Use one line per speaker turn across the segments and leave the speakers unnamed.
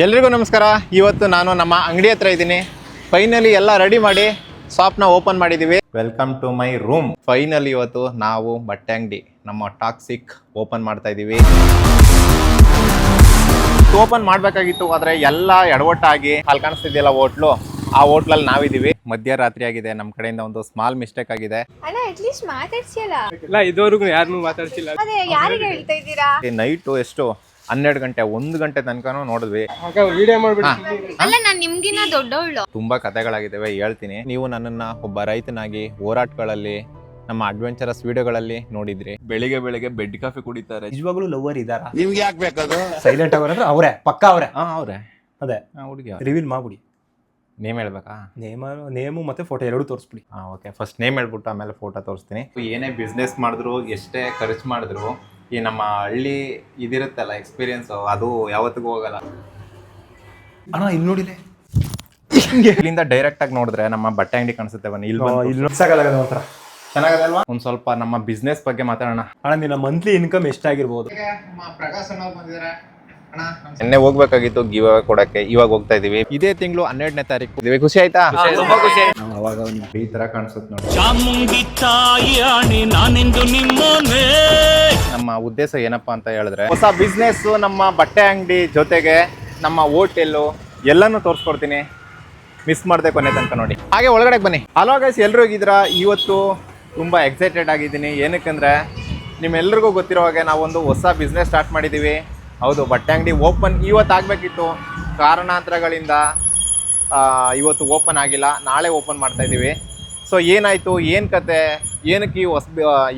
ಎಲ್ರಿಗೂ ನಮಸ್ಕಾರ. ಇವತ್ತು ನಾನು ನಮ್ಮ ಅಂಗಡಿ ಹತ್ರ ಇದ್ದೀನಿ. ಫೈನಲಿ ಎಲ್ಲ ರೆಡಿ ಮಾಡಿ ಶಾಪ್ನ ಓಪನ್ ಮಾಡಿದ್ದೀವಿ. Welcome to my room. Finally ಇವತ್ತು ನಾವು ಬಟ್ಟೆ ಅಂಗಡಿ ನಮ್ಮ ಟಾಕ್ಸಿಕ್ ಓಪನ್ ಮಾಡ್ತಾ ಇದ್ದೀವಿ. ಓಪನ್ ಮಾಡಬೇಕಾಗಿತ್ತು, ಆದರೆ ಎಲ್ಲ ಎಡವಟ್ಟಾಗಿ ಅಲ್ಲಿ ಕಾಣಿಸ್ತಿದೆಯಲ್ಲ ಹೋಟ್ಲು, ಆ ಹೋಟ್ಲಲ್ಲಿ ನಾವಿದ್ದೀವಿ. ಮಧ್ಯರಾತ್ರಿ ಆಗಿದೆ, ನಮ್ಮ ಕಡೆಯಿಂದ ಒಂದು ಸ್ಮಾಲ್ ಮಿಸ್ಟೇಕ್ ಆಗಿದೆ.
ಅಟ್ಲೀಸ್ಟ್ ಮಾತಾಡ್ಸಿಯಲ್ಲ.
ಇಲ್ಲ, ಇದುವರೆಗೂ ಯಾರನ್ನೂ ಮಾತಾಡ್ಸಿಲ್ಲ.
ಅದೇ ಯಾರಿಗೆ ಹೇಳ್ತಾ ಇದ್ದೀರಾ?
ನೈಟು ಎಷ್ಟು 12 ಗಂಟೆ 1 ಗಂಟೆ ತನಕನೂ ನೋಡಿದ್ವಿ.
ವಿಡಿಯೋ ಮಾಡ್ಬಿಟ್ಟು
ಅಲ್ಲ, ನಾನು ನಿಮ್ಗಿನ್ನ ದೊಡ್ಡವಳು.
ತುಂಬಾ ಕಥೆಗಳಾಗಿದ್ದಾವೆ, ಹೇಳ್ತೀನಿ. ನೀವು ನನ್ನನ್ನ ಒಬ್ಬ ರೈತನಾಗಿ ಹೋರಾಟಗಳಲ್ಲಿ, ನಮ್ಮ ಅಡ್ವೆಂಚರಸ್ ವಿಡಿಯೋಗಳಲ್ಲಿ ನೋಡಿದ್ರಿ. ಬೆಳಿಗ್ಗೆ ಬೆಳಿಗ್ಗೆ ಬೆಡ್ ಕಾಫಿ ಕುಡಿತಾರೆ.
ನಿಜವಾಗ್ಲೂ ಲವರ್ ಇದಾರ?
ನಿಮ್ಗೆ ಯಾಕೆ ಬೇಕದು?
ಸೈಲೆಂಟ್ ಅವರ ಅಂದ್ರೆ ಅವರೇ, ಪಕ್ಕ ಅವರೇ.
ಅವ್ರೆ
ಅದೇ
ಹುಡುಗಿ
ರಿವೀಲ್ ಮಾಡ್ಬಿಡಿ.
ನೇಮ್ ಹೇಳ್ಬೇಕಾ?
ನೇಮು ಮತ್ತೆ ಫೋಟೋ ಎರಡು ತೋರಿಸ್ಬಿಡಿ.
ಓಕೆ, ಫಸ್ಟ್ ನೇಮ್ ಹೇಳ್ಬಿಟ್ಟು ಆಮೇಲೆ ಫೋಟೋ ತೋರಿಸ್ತೀನಿ. ಏನೇ ಬಿಸ್ನೆಸ್ ಮಾಡಿದ್ರು, ಎಷ್ಟೇ ಖರ್ಚು ಮಾಡಿದ್ರು, ಈ ನಮ್ಮ ಹಳ್ಳಿ ಇದಿರುತ್ತಲ್ಲ ಎಕ್ಸ್ಪೀರಿಯನ್ಸ್, ಅದು ಯಾವತ್ತಿಗೂ ಹೋಗಲ್ಲ.
ಅಣ್ಣ ಇಲ್ಲಿ ನೋಡಿಲೆ,
ಇಲ್ಲಿಂದ ಡೈರೆಕ್ಟ್ ಆಗಿ ನೋಡಿದ್ರೆ ನಮ್ಮ ಬಟ್ಟೆ ಅಂಗಡಿ ಕಾಣಿಸುತ್ತೆ. ಬನ್ನಿ ಇಲ್ಲಿ
ಸಾಕಾಗಲ್ಲ ಒಂಥರ
ಚೆನ್ನಾಗದೆ ಅಲ್ವಾ? ಒಂದ್ ಸ್ವಲ್ಪ ನಮ್ಮ ಬಿಸ್ನೆಸ್ ಬಗ್ಗೆ ಮಾತಾಡೋಣ.
ಅಣ್ಣ, ನಿನ್ನ ಮಂತ್ಲಿ ಇನ್ಕಮ್ ಎಷ್ಟಾಗಿರ್ಬೋದು?
ನಿನ್ನೆ ಹೋಗ್ಬೇಕಾಗಿತ್ತು ಗಿವ್ ಅವೇ ಕೊಡಕ್ಕೆ, ಇವಾಗ ಹೋಗ್ತಾ ಇದೀವಿ. ಇದೇ ತಿಂಗಳು 12ನೇ ತಾರೀಕು. ಖುಷಿ ಆಯ್ತಾ?
ಅವಾಗ
ಈ ತರ ಕಾಣಿಸುತ್ತೆ ನೋಡಿ. ನಮ್ಮ ಉದ್ದೇಶ ಏನಪ್ಪಾ ಅಂತ ಹೇಳಿದ್ರೆ, ಹೊಸ ಬಿಸ್ನೆಸ್, ನಮ್ಮ ಬಟ್ಟೆ ಅಂಗಡಿ ಜೊತೆಗೆ ನಮ್ಮ ಹೋಟೆಲ್ ಎಲ್ಲಾನು ತೋರಿಸ್ಕೊಡ್ತೀನಿ. ಮಿಸ್ ಮಾಡದೆ ಕೊನೆ ತನಕ ನೋಡಿ. ಹಾಗೆ ಒಳಗಡೆ ಬನ್ನಿ. ಹಲೋ ಗೈಸ್, ಎಲ್ರು ಹೋಗಿದ್ದೀರಾ? ಇವತ್ತು ತುಂಬಾ ಎಕ್ಸೈಟೆಡ್ ಆಗಿದ್ದೀನಿ. ಏನಕ್ಕಂದ್ರೆ ನಿಮ್ಮೆಲ್ರಿಗೂ ಗೊತ್ತಿರೋ ಹಾಗೆ ನಾವೊಂದು ಹೊಸ ಬಿಸ್ನೆಸ್ ಸ್ಟಾರ್ಟ್ ಮಾಡಿದ್ದೀವಿ. ಹೌದು, ಬಟ್ಟೆ ಅಂಗಡಿ ಓಪನ್ ಇವತ್ತು ಆಗಬೇಕಿತ್ತು, ಕಾರಣಾಂತರಗಳಿಂದ ಇವತ್ತು ಓಪನ್ ಆಗಿಲ್ಲ. ನಾಳೆ ಓಪನ್ ಮಾಡ್ತಾ ಇದ್ದೀವಿ. ಸೊ ಏನಾಯಿತು, ಏನು ಕತೆ,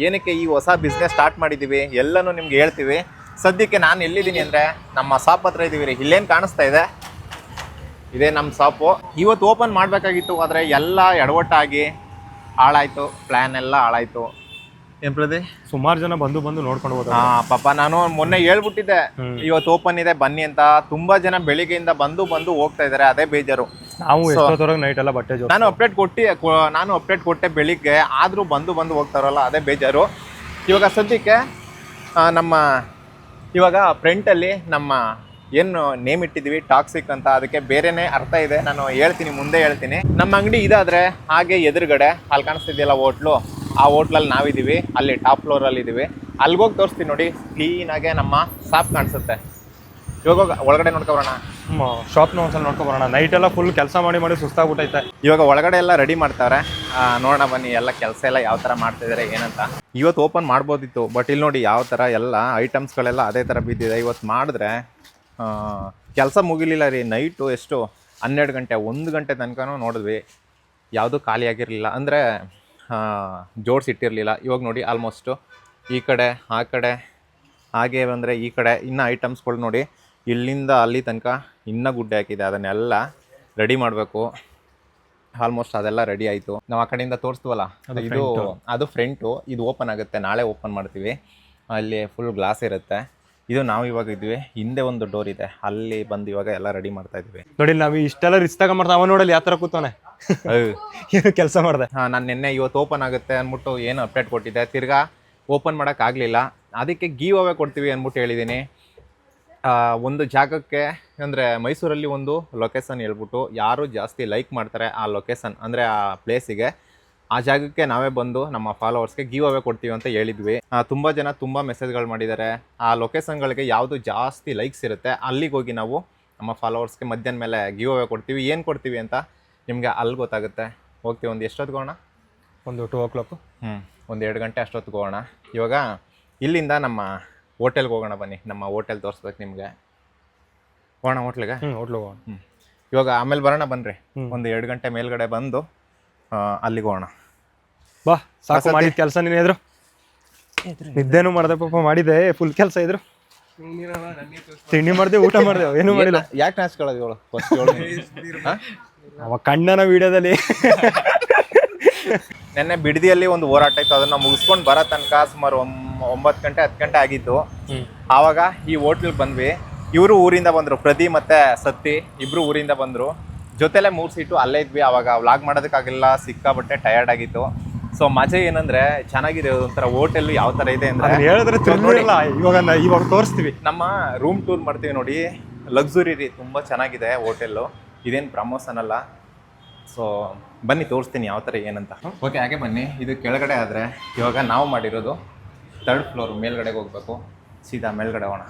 ಏನಕ್ಕೆ ಈ ಹೊಸ ಬಿಸ್ನೆಸ್ ಸ್ಟಾರ್ಟ್ ಮಾಡಿದ್ದೀವಿ ಎಲ್ಲನೂ ನಿಮ್ಗೆ ಹೇಳ್ತೀವಿ. ಸದ್ಯಕ್ಕೆ ನಾನು ಎಲ್ಲಿದ್ದೀನಿ ಅಂದರೆ ನಮ್ಮ ಶಾಪ್ ಹತ್ರ ಇದ್ದೀವಿ ರೀ. ಇಲ್ಲೇನು ಕಾಣಿಸ್ತಾ ಇದೆ, ಇದೇ ನಮ್ಮ ಶಾಪು. ಇವತ್ತು ಓಪನ್ ಮಾಡಬೇಕಾಗಿತ್ತು, ಆದರೆ ಎಲ್ಲ ಎಡವಟ್ಟಾಗಿ ಹಾಳಾಯಿತು. ಪ್ಲ್ಯಾನ್ ಎಲ್ಲ ಹಾಳಾಯಿತು. ಏನ್ ಪ್ರದಿ?
ಸುಮಾರು ಜನ ಬಂದು ನೋಡ್ಕೊಂಡು ಹೋದ.
ಪಾಪ ನಾನು ಮೊನ್ನೆ ಹೇಳ್ಬಿಟ್ಟಿದ್ದೆ ಇವತ್ತು ಓಪನ್ ಇದೆ ಬನ್ನಿ ಅಂತ. ತುಂಬಾ ಜನ ಬೆಳಿಗ್ಗೆಯಿಂದ ಬಂದು ಹೋಗ್ತಾ ಇದಾರೆ, ಅದೇ ಬೇಜಾರು.
ನಾವು ಎಷ್ಟೊತ್ತವರೆಗೆ ನೈಟ್ ಎಲ್ಲ ಬಟ್ಟೆ
ನಾನು ಅಪ್ಡೇಟ್ ಕೊಟ್ಟೆ ಬೆಳಿಗ್ಗೆ, ಆದ್ರೂ ಬಂದು ಹೋಗ್ತಾರಲ್ಲ, ಅದೇ ಬೇಜಾರು. ಇವಾಗ ಸದ್ಯಕ್ಕೆ ಇವಾಗ ಫ್ರಂಟಲ್ಲಿ ನಮ್ಮ ಏನು ನೇಮ್ ಇಟ್ಟಿದ್ದೀವಿ ಟಾಕ್ಸಿಕ್ ಅಂತ, ಅದಕ್ಕೆ ಬೇರೆನೇ ಅರ್ಥ ಇದೆ. ನಾನು ಹೇಳ್ತೀನಿ, ಮುಂದೆ ಹೇಳ್ತೀನಿ. ನಮ್ಮ ಅಂಗಡಿ ಇದಾದ್ರೆ ಹಾಗೆ ಎದುರುಗಡೆ ಅಲ್ಲಿ ಕಾಣಿಸ್ತಿದೆಯಲ್ಲ ಹೋಟ್ಲು, ಆ ಹೋಟ್ಲಲ್ಲಿ ನಾವಿದ್ದೀವಿ. ಅಲ್ಲಿ ಟಾಪ್ ಫ್ಲೋರಲ್ಲಿ ಇದ್ದೀವಿ. ಅಲ್ಲಿಗೋಗಿ ತೋರಿಸ್ತೀನಿ ನೋಡಿ. ಕ್ಲೀನಾಗೆ ನಮ್ಮ ಶಾಪ್ ಕಾಣಿಸುತ್ತೆ. ಇವಾಗ ಒಳಗಡೆ ನೋಡ್ಕೊಬರೋಣ.
ಶಾಪ್ನ ಒಂದ್ಸಲ ನೋಡ್ಕೊಬರೋಣ. ನೈಟ್ ಎಲ್ಲ ಫುಲ್ ಕೆಲಸ ಮಾಡಿ ಸುಸ್ತಾಗ್ಬಿಟ್ಟೈತೆ.
ಇವಾಗ ಒಳಗಡೆ ಎಲ್ಲ ರೆಡಿ ಮಾಡ್ತಾರೆ. ನೋಡೋಣ ಬನ್ನಿ, ಎಲ್ಲ ಕೆಲಸ ಎಲ್ಲ ಯಾವ ಥರ ಮಾಡ್ತಿದ್ದಾರೆ ಏನಂತ. ಇವತ್ತು ಓಪನ್ ಮಾಡ್ಬೋದಿತ್ತು, ಬಟ್ ಇಲ್ಲಿ ನೋಡಿ ಯಾವ ಥರ ಎಲ್ಲ ಐಟಮ್ಸ್ಗಳೆಲ್ಲ ಅದೇ ಥರ ಬಿದ್ದಿದೆ. ಇವತ್ತು ಮಾಡಿದ್ರೆ ಕೆಲಸ ಮುಗಿಲಿಲ್ಲ ರೀ. ನೈಟು ಎಷ್ಟು 12 ಗಂಟೆ 1 ಗಂಟೆ ತನಕನೂ ನೋಡಿದ್ವಿ, ಯಾವುದೂ ಖಾಲಿಯಾಗಿರಲಿಲ್ಲ. ಅಂದರೆ ಜೋಡಿಸಿಟ್ಟಿರಲಿಲ್ಲ. ಇವಾಗ ನೋಡಿ ಆಲ್ಮೋಸ್ಟು ಈ ಕಡೆ ಆ ಕಡೆ ಹಾಗೆ ಬಂದರೆ ಈ ಕಡೆ ಇನ್ನೂ ಐಟಮ್ಸ್ಗಳು ನೋಡಿ, ಇಲ್ಲಿಂದ ಅಲ್ಲಿ ತನಕ ಇನ್ನೂ ಗುಡ್ಡೆ ಹಾಕಿದೆ. ಅದನ್ನೆಲ್ಲ ರೆಡಿ ಮಾಡಬೇಕು. ಆಲ್ಮೋಸ್ಟ್ ಅದೆಲ್ಲ ರೆಡಿ ಆಯಿತು. ನಾವು ಆ ಕಡೆಯಿಂದ ತೋರಿಸ್ತೀವಲ್ಲ, ಅದು ಫ್ರಂಟು. ಇದು ಓಪನ್ ಆಗುತ್ತೆ, ನಾಳೆ ಓಪನ್ ಮಾಡ್ತೀವಿ. ಅಲ್ಲಿ ಫುಲ್ ಗ್ಲಾಸ್ ಇರುತ್ತೆ. ಇದು ನಾವು ಇವಾಗ ಇದ್ವಿ, ಹಿಂದೆ ಒಂದು ಡೋರ್ ಇದೆ, ಅಲ್ಲಿ ಬಂದು ಇವಾಗ ಎಲ್ಲ ರೆಡಿ ಮಾಡ್ತಾ ಇದ್ವಿ.
ನೋಡಿ, ನಾವು ಇಷ್ಟೆಲ್ಲ ರಿಸ್ಕ್ ತಗೊಂಡ್ಬರ್ತಾ ಅವ ನೋಡಲ್ಲಿ ಯಾವ ಥರ ಕೂತಾನೆ. ಏನು ಕೆಲಸ ಮಾಡಿದೆ.
ನಾನು ನಿನ್ನೆ ಇವತ್ತು ಓಪನ್ ಆಗುತ್ತೆ ಅಂದ್ಬಿಟ್ಟು ಏನು ಅಪ್ಡೇಟ್ ಕೊಟ್ಟಿದ್ದೆ, ತಿರ್ಗಾ ಓಪನ್ ಮಾಡೋಕ್ಕಾಗಲಿಲ್ಲ. ಅದಕ್ಕೆ ಗಿವ್ ಅವೇ ಕೊಡ್ತೀವಿ ಅಂದ್ಬಿಟ್ಟು ಹೇಳಿದ್ದೀನಿ. ಒಂದು ಜಾಗಕ್ಕೆ, ಅಂದರೆ ಮೈಸೂರಲ್ಲಿ ಒಂದು ಲೊಕೇಶನ್ ಹೇಳ್ಬಿಟ್ಟು ಯಾರು ಜಾಸ್ತಿ ಲೈಕ್ ಮಾಡ್ತಾರೆ ಆ ಲೊಕೇಶನ್, ಅಂದರೆ ಆ ಪ್ಲೇಸಿಗೆ, ಆ ಜಾಗಕ್ಕೆ ನಾವೇ ಬಂದು ನಮ್ಮ ಫಾಲೋವರ್ಸ್ಗೆ ಗಿವ್ ಅವೇ ಕೊಡ್ತೀವಿ ಅಂತ ಹೇಳಿದ್ವಿ. ತುಂಬ ಜನ ತುಂಬ ಮೆಸೇಜ್ಗಳು ಮಾಡಿದ್ದಾರೆ. ಆ ಲೊಕೇಶನ್ಗಳಿಗೆ ಯಾವುದು ಜಾಸ್ತಿ ಲೈಕ್ಸ್ ಇರುತ್ತೆ ಅಲ್ಲಿಗೆ ಹೋಗಿ ನಾವು ನಮ್ಮ ಫಾಲೋವರ್ಸ್ಗೆ ಮಧ್ಯಾಹ್ನ ಮೇಲೆ ಗಿವ್ ಅವೇ ಕೊಡ್ತೀವಿ. ಏನು ಕೊಡ್ತೀವಿ ಅಂತ ನಿಮಗೆ ಅಲ್ಲಿ ಗೊತ್ತಾಗುತ್ತೆ. ಹೋಗ್ತೀವಿ. ಒಂದು ಎಷ್ಟೊತ್ತಿಗೆ ಹೋಗೋಣ?
ಒಂದು 2 o'clock.
ಒಂದು 2 ಗಂಟೆ ಅಷ್ಟೊತ್ತಿಗೆ ಹೋಗೋಣ. ಇವಾಗ ಇಲ್ಲಿಂದ ನಮ್ಮ ಹೋಟೆಲ್ಗೆ ಹೋಗೋಣ ಬನ್ನಿ. ನಮ್ಮ ಹೋಟೆಲ್ ತೋರಿಸ್ಬೇಕು ನಿಮಗೆ. ಹೋಗೋಣ ಹೋಟ್ಲಿಗೆ?
ಹೋಟ್ಲಿಗೆ ಹೋಗೋಣ.
ಇವಾಗ ಆಮೇಲೆ ಬರೋಣ ಬನ್ನಿರಿ. ಒಂದು 2 ಗಂಟೆ ಮೇಲ್ಗಡೆ ಬಂದು ಅಲ್ಲಿಗೆ ಹೋಗೋಣ.
ಬಾ, ಸಾಕು ಮಾಡಿದ ಕೆಲಸ. ನೀನು ಎದ್ರು ನಿದ್ದೇನು ಮಾಡಿದೆ ಪಾಪ, ಮಾಡಿದೆ ಫುಲ್ ಕೆಲಸ. ಇದ್ರು ತಿಂಡಿ ಮಾಡಿದೆ, ಊಟ ಮಾಡಿದೆ, ಏನು ಮಾಡಿಲ್ಲ.
ಯಾಕೆ ನಾಚ್ಕೊಳ್ಳೋದು ಇವಳು? ಫಸ್ಟ್
ಅವ ಕಣ್ಣನ ವಿಡಿಯೋದಲ್ಲಿ
ನೆನ್ನೆ ಬಿಡದಿಯಲ್ಲಿ ಒಂದು ಹೋರಾಟ ಇತ್ತು. ಅದನ್ನು ಮುಗಿಸ್ಕೊಂಡು ಬರೋ ತನಕ ಸುಮಾರು 9 ಗಂಟೆ 10 ಗಂಟೆ ಆಗಿತ್ತು. ಆವಾಗ ಈ ಹೋಟ್ಲಿಗೆ ಬಂದ್ವಿ. ಇವರು ಊರಿಂದ ಬಂದರು, ಪ್ರದಿ ಮತ್ತು ಸತ್ತಿ ಇಬ್ಬರು ಊರಿಂದ ಬಂದರು. ಜೊತೆಲೆ 3 ಸೀಟು ಅಲ್ಲೇ ಇದ್ವಿ. ಆವಾಗ ವ್ಲಾಗ್ ಮಾಡೋದಕ್ಕಾಗಿಲ್ಲ, ಸಿಕ್ಕಾಬಟ್ಟೆ ಟಯರ್ಡ್ ಆಗಿತ್ತು. ಸೊ ಮಜಾ ಏನಂದ್ರೆ ಚೆನ್ನಾಗಿದೆ. ಒಂಥರ ಹೋಟೆಲ್ ಯಾವ ತರ ಇದೆ ಅಂದ್ರೆ
ಹೇಳಿದ್ರೆ ಇವಾಗ ತೋರಿಸ್ತೀವಿ.
ನಮ್ಮ ರೂಮ್ ಟೂರ್ ಮಾಡ್ತೀವಿ ನೋಡಿ. ಲಕ್ಸುರಿ ರೀ, ತುಂಬ ಚೆನ್ನಾಗಿದೆ ಹೋಟೆಲ್ಲು. ಇದೇನು ಪ್ರಮೋಷನ್ ಅಲ್ಲ. ಸೊ ಬನ್ನಿ ತೋರಿಸ್ತೀನಿ ಯಾವ ಥರ ಏನಂತ. ಓಕೆ, ಹಾಗೆ ಬನ್ನಿ. ಇದು ಕೆಳಗಡೆ ಆದರೆ ಇವಾಗ ನಾವು ಮಾಡಿರೋದು 3rd ಫ್ಲೋರ್, ಮೇಲ್ಗಡೆಗೆ ಹೋಗ್ಬೇಕು. ಸೀದಾ ಮೇಲ್ಗಡೆ ಹೋಗೋಣ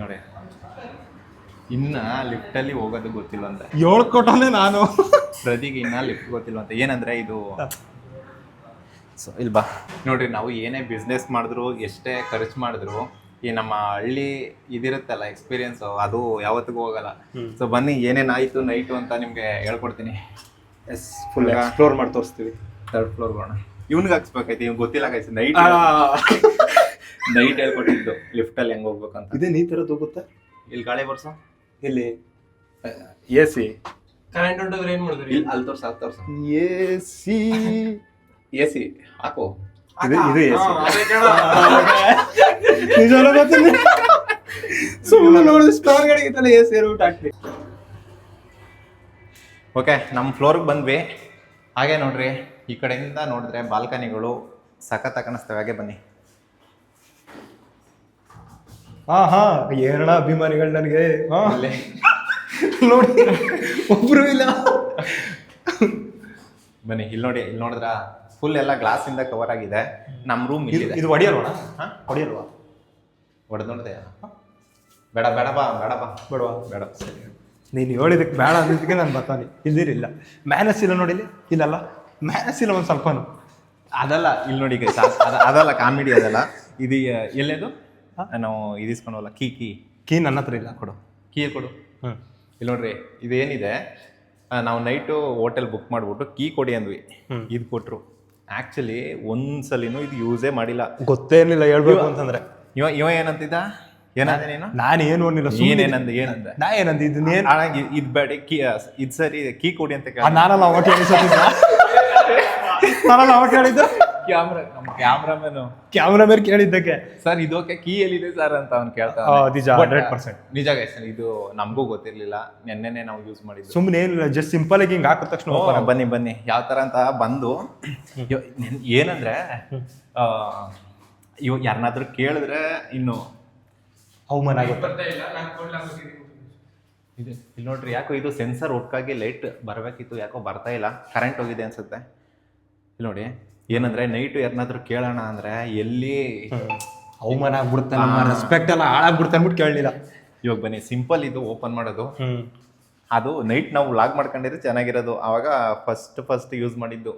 ನೋಡಿ. ಇನ್ನು ಲಿಫ್ಟಲ್ಲಿ ಹೋಗೋದು ಗೊತ್ತಿಲ್ವಂತೆ,
ಹೇಳ್ಕೊಟ್ಟೆ ನಾನು.
ಪ್ರತಿಗೆ ಇನ್ನ ಲಿಫ್ಟ್ ಗೊತ್ತಿಲ್ವಂತೆ. ಏನಂದರೆ ಇದು ಸೊ ಇಲ್ಲಿ ಬಾ ನೋಡ್ರಿ, ನಾವು ಏನೇ ಬಿಸ್ನೆಸ್ ಮಾಡಿದ್ರು, ಎಷ್ಟೇ ಖರ್ಚು ಮಾಡಿದ್ರು, ಈ ನಮ್ಮ ಹಳ್ಳಿ ಇದಿರುತ್ತಲ್ಲ ಎಕ್ಸ್ಪೀರಿಯನ್ಸು, ಅದು ಯಾವತ್ತಿಗೂ ಹೋಗಲ್ಲ. ಸೊ ಬನ್ನಿ ಏನೇನಾಯಿತು ನೈಟು ಅಂತ ನಿಮಗೆ ಹೇಳ್ಕೊಡ್ತೀನಿ.
ಎಸ್, ಫುಲ್ ಎಕ್ಸ್ಪ್ಲೋರ್ ಮಾಡಿ ತೋರಿಸ್ತೀವಿ.
3rd ಫ್ಲೋರ್ ಹೋಗೋಣ. ಇವ್ನಿಗೆ ಹಾಕ್ಸ್ಬೇಕಾಯ್ತು, ಇವ್ನು ಗೊತ್ತಿಲ್ಲ ಗೈಸ್. ನೈಟ್ ಹೇಳ್ಕೊಟ್ಟಿದ್ದು ಲಿಫ್ಟಲ್ಲಿ ಹೆಂಗೆ ಹೋಗ್ಬೇಕಂತ.
ಇದೇನು ಈ ಥರದ್ದು ಹೋಗುತ್ತೆ?
ಇಲ್ಲಿ ಗಾಳಿ ಬರ್ಸೋ,
ಇಲ್ಲಿ ಎ ಸಿ.
ಕರೆಂಟ್ ಹೊಂಟೋದ್ರೆ ಏನ್ ಮಾಡಿದ್ರಿ?
ಇಲ್ಲಿ ಅಲ್ಲಿ ತೋರ್ಸ, ಅಲ್ಲಿ ತೋರ್ಸ. ಎ ಸಿ ಹಾಕು.
ಇದು ಎ ಸಿ. ನಿಜವಲ್ಲ ಗೊತ್ತಿಲ್ಲ, ಸುಮ್ಮನೆ ನೋಡಿದ್ರೆ ಸ್ಟಾರ್ ಗಾಡಿಗಿತ್ತಲ್ಲ ಎ ಸಿ ಊಟ ಹಾಕ್ತಿ.
ಓಕೆ, ನಮ್ಮ ಫ್ಲೋರ್ಗೆ ಬಂದ್ವಿ. ಹಾಗೆ ನೋಡ್ರಿ, ಈ ಕಡೆಯಿಂದ ನೋಡಿದ್ರೆ ಬಾಲ್ಕನಿಗಳು ಸಖತ್ ಕಾಣಿಸ್ತವೆ. ಹಾಗೆ ಬನ್ನಿ.
ಹಾ ಏನಣ್ಣ ಅಭಿಮಾನಿಗಳು ನನಗೆ.
ಇಲ್ಲೇ
ನೋಡಿ ಒಬ್ರು ಇಲ್ಲ.
ಬನ್ನಿ, ಇಲ್ಲಿ ನೋಡಿ. ಇಲ್ಲಿ ನೋಡಿದ್ರ ಫುಲ್ ಎಲ್ಲ ಗ್ಲಾಸ್ ಇಂದ ಕವರ್ ಆಗಿದೆ. ನಮ್ಮ ರೂಮ್ ಇಲ್ಲಿದೆ.
ಇದು ಹೊಡಿಯಲ್ವಣ? ಹೊಡಿಯಲ್ವಾ?
ಹೊಡೆದ್ ನೋಡಿದೆ. ಬೇಡ ಬೇಡ ಬಾ, ಬೇಡ ಬಾ,
ಬೇಡವಾ?
ಬೇಡ. ಸರಿ,
ನೀನು ಹೇಳಿದಕ್ಕೆ ಬೇಡ ಅಂದಿದ್ದಕ್ಕೆ ನಾನು ಬರ್ತಾನೆ. ಇಲ್ದಿರಿಲ್ಲ ಮ್ಯಾನಸ್ ಇಲ್ಲ ನೋಡಿಲಿ. ಇಲ್ಲಲ್ಲ ಮ್ಯಾನಸ್ ಇಲ್ಲ ಒಂದು ಸ್ವಲ್ಪನು.
ಅದಲ್ಲ, ಇಲ್ಲಿ ನೋಡಿ guys, ಅದಲ್ಲ ಕಾಮಿಡಿ, ಅದಲ್ಲ ಇದು. ಎಲ್ಲೇದು ನಾವು ಇದಿಸ್ಕೊಂಡವಲ್ಲ, ಕೀ
ನನ್ನ ಹತ್ರ ಇಲ್ಲ.
ಕೊಡು, ಕೀ ಕೊಡು. ಇಲ್ಲಿ ನೋಡ್ರಿ, ಇದೇನಿದೆ, ನಾವು ನೈಟು ಹೋಟೆಲ್ ಬುಕ್ ಮಾಡಿಬಿಟ್ಟು ಕೀ ಕೊಡಿ ಅಂದ್ವಿ. ಇದು ಕೊಟ್ಟರು. ಆ್ಯಕ್ಚುಲಿ ಒಂದ್ಸಲಿನೂ ಇದು ಯೂಸೇ ಮಾಡಿಲ್ಲ.
ಗೊತ್ತೇನಿಲ್ಲ ಹೇಳ್ಬೇಕು ಅಂತಂದ್ರೆ.
ಇವ ಏನಂತಿದ್ದ? ಏನಂದೆ ನೀನು?
ನಾನು ಏನು ಅನ್ನಿಲ್ಲ.
ಏನಂದ
ನಾ ಏನಂದ ಇದನ್ನೇನು
ಇದು ಬೇಡ, ಇದು ಸರಿ, ಕೀ ಕೊಡಿ ಅಂತ ಕೇಳ.
ನಾನಲ್ಲ ಅವತ್ತು ಹೇಳಿದ್ದು. ಕ್ಯಾಮ್ರಾ ಕೇಳಿದ್ದಕ್ಕೆ
ಸರ್ ಇದೋಕೆ ಕೀ ಎಲ್ಲಿದೆ ಸರ್ ಅಂತ ಅವ್ನು ಕೇಳ್ತಾ.
ನಿಜ, 100%.
ನಿಜ ಗೈಸ್, ಇದು ನಮಗೂ ಗೊತ್ತಿರ್ಲಿಲ್ಲ. ನೆನ್ನೆನೆ ನಾವು ಯೂಸ್ ಮಾಡಿದ್ವಿ.
ಸುಮ್ಮನೆ ಏನಿಲ್ಲ, ಜಸ್ಟ್ ಸಿಂಪಲ್ ಆಗಿ ಹಿಂಗೆ ಹಾಕಿದ ತಕ್ಷಣ
ಬನ್ನಿ ಬನ್ನಿ ಯಾವ ಥರ ಅಂತ ಬಂದು. ಏನಂದ್ರೆ ಇವಾಗ ಯಾರನ್ನಾದ್ರೂ ಕೇಳಿದ್ರೆ ಇನ್ನು
ಅವಮಾನ ಆಗುತ್ತೆ.
ಇದು ಇಲ್ಲಿ ನೋಡ್ರಿ, ಯಾಕೋ ಇದು ಸೆನ್ಸರ್ ಒಟ್ಟಾಗಿ ಲೈಟ್ ಬರಬೇಕಿತ್ತು, ಯಾಕೋ ಬರ್ತಾ ಇಲ್ಲ. ಕರೆಂಟ್ ಹೋಗಿದೆ ಅನ್ಸುತ್ತೆ. ಇಲ್ಲಿ ನೋಡಿ, ಏನಂದ್ರೆ ನೈಟು ಯಾರನ್ನಾದ್ರೂ ಕೇಳೋಣ ಅಂದ್ರೆ ಎಲ್ಲಿ
ಅವಮಾನ ಆಗ್ಬಿಡುತ್ತೆ, ನಮ್ಮ ರೆಸ್ಪೆಕ್ಟ್ ಎಲ್ಲ ಹಾಳಾಗ್ಬಿಡುತ್ತೆ ಅಂದ್ಬಿಟ್ಟು ಕೇಳಲಿಲ್ಲ.
ಇವಾಗ ಬನ್ನಿ, ಸಿಂಪಲ್ ಇದು ಓಪನ್ ಮಾಡೋದು. ಅದು ನೈಟ್ ನಾವು ವ್ಲಾಗ್ ಮಾಡ್ಕೊಂಡಿದ್ರೆ ಚೆನ್ನಾಗಿರೋದು. ಅವಾಗ ಫಸ್ಟ್ ಯೂಸ್ ಮಾಡಿದ್ದು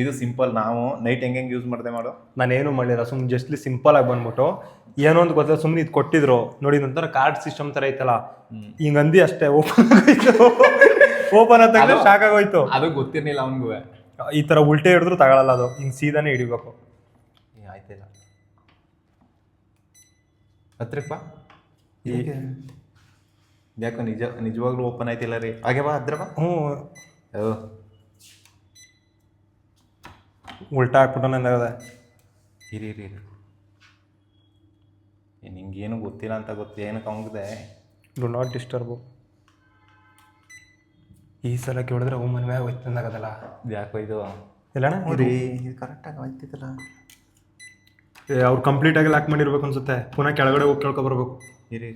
ಇದು ಸಿಂಪಲ್. ನಾವು ನೈಟ್ ಹೆಂಗೆ ಯೂಸ್ ಮಾಡಿದೆ ಮಾಡು.
ನಾನೇನು ಮಾಡಿಲ್ಲ, ಸುಮ್ಮನೆ ಜಸ್ಟ್ಲಿ ಸಿಂಪಲ್ ಆಗಿ ಬಂದ್ಬಿಟ್ಟು ಏನೋ ಒಂದು ಗೊತ್ತಿಲ್ಲ, ಸುಮ್ಮನೆ ಇದು ಕೊಟ್ಟಿದ್ರು ನೋಡಿ. ನಂತರ ಕಾರ್ಡ್ ಸಿಸ್ಟಮ್ ಥರ ಐತಲ್ಲ, ಹಿಂಗೆ ಅಂದಿ ಅಷ್ಟೇ. ಓಪನ್ ಆದಾಗ ಶಾಕ್ ಆಗೋಯ್ತು.
ಅದು ಗೊತ್ತಿರಲಿಲ್ಲ ಅವನಿಗೂ.
ಈ ಥರ ಉಲ್ಟೆ ಹಿಡಿದ್ರು ತಗೊಳ್ಳಲ್ಲ, ಅದು ಹಿಂಗೆ ಸೀದಾನೇ ಹಿಡಿಬೇಕು.
ಆಯ್ತಿಲ್ಲ ಹತ್ರಪ್ಪ, ಯಾಕೋ ನಿಜವಾಗ್ಲೂ ಓಪನ್ ಆಯ್ತಿಲ್ಲ ರೀ. ಹಾಗೆ ಬಾ, ಹತ್ರ ಬಾ.
ಉಲ್ಟಾ ಹಾಕ್ಬಿಟ್ಟು ನನಗದೆ.
ಇರಿ ನಿಂಗೇನು ಗೊತ್ತಿಲ್ಲ ಅಂತ ಗೊತ್ತು. ಏನಕ್ಕೆ ಅವನಿದೆ?
Do not disturb. ಈ ಸಲ ಕೇಳಿದ್ರೆ ಮನೆ ಮ್ಯಾಗ ಹೋಯ್ತು ಅಂದಾಗದಲ್ಲ.
ಯಾಕೋ ಇದು
ಇಲ್ಲಣ್ಣ,
ಇದು ಕರೆಕ್ಟಾಗಿ ಹೋಯ್ತಿತ್ತಲ್ಲ.
ಅವ್ರು ಕಂಪ್ಲೀಟಾಗಿ ಲಾಕ್ ಮಾಡಿರ್ಬೇಕು ಅನ್ಸುತ್ತೆ. ಪುನಃ ಕೆಳಗಡೆ ಹೋಗಿ ಕೇಳ್ಕೊಬರ್ಬೇಕು.
ಇರಿ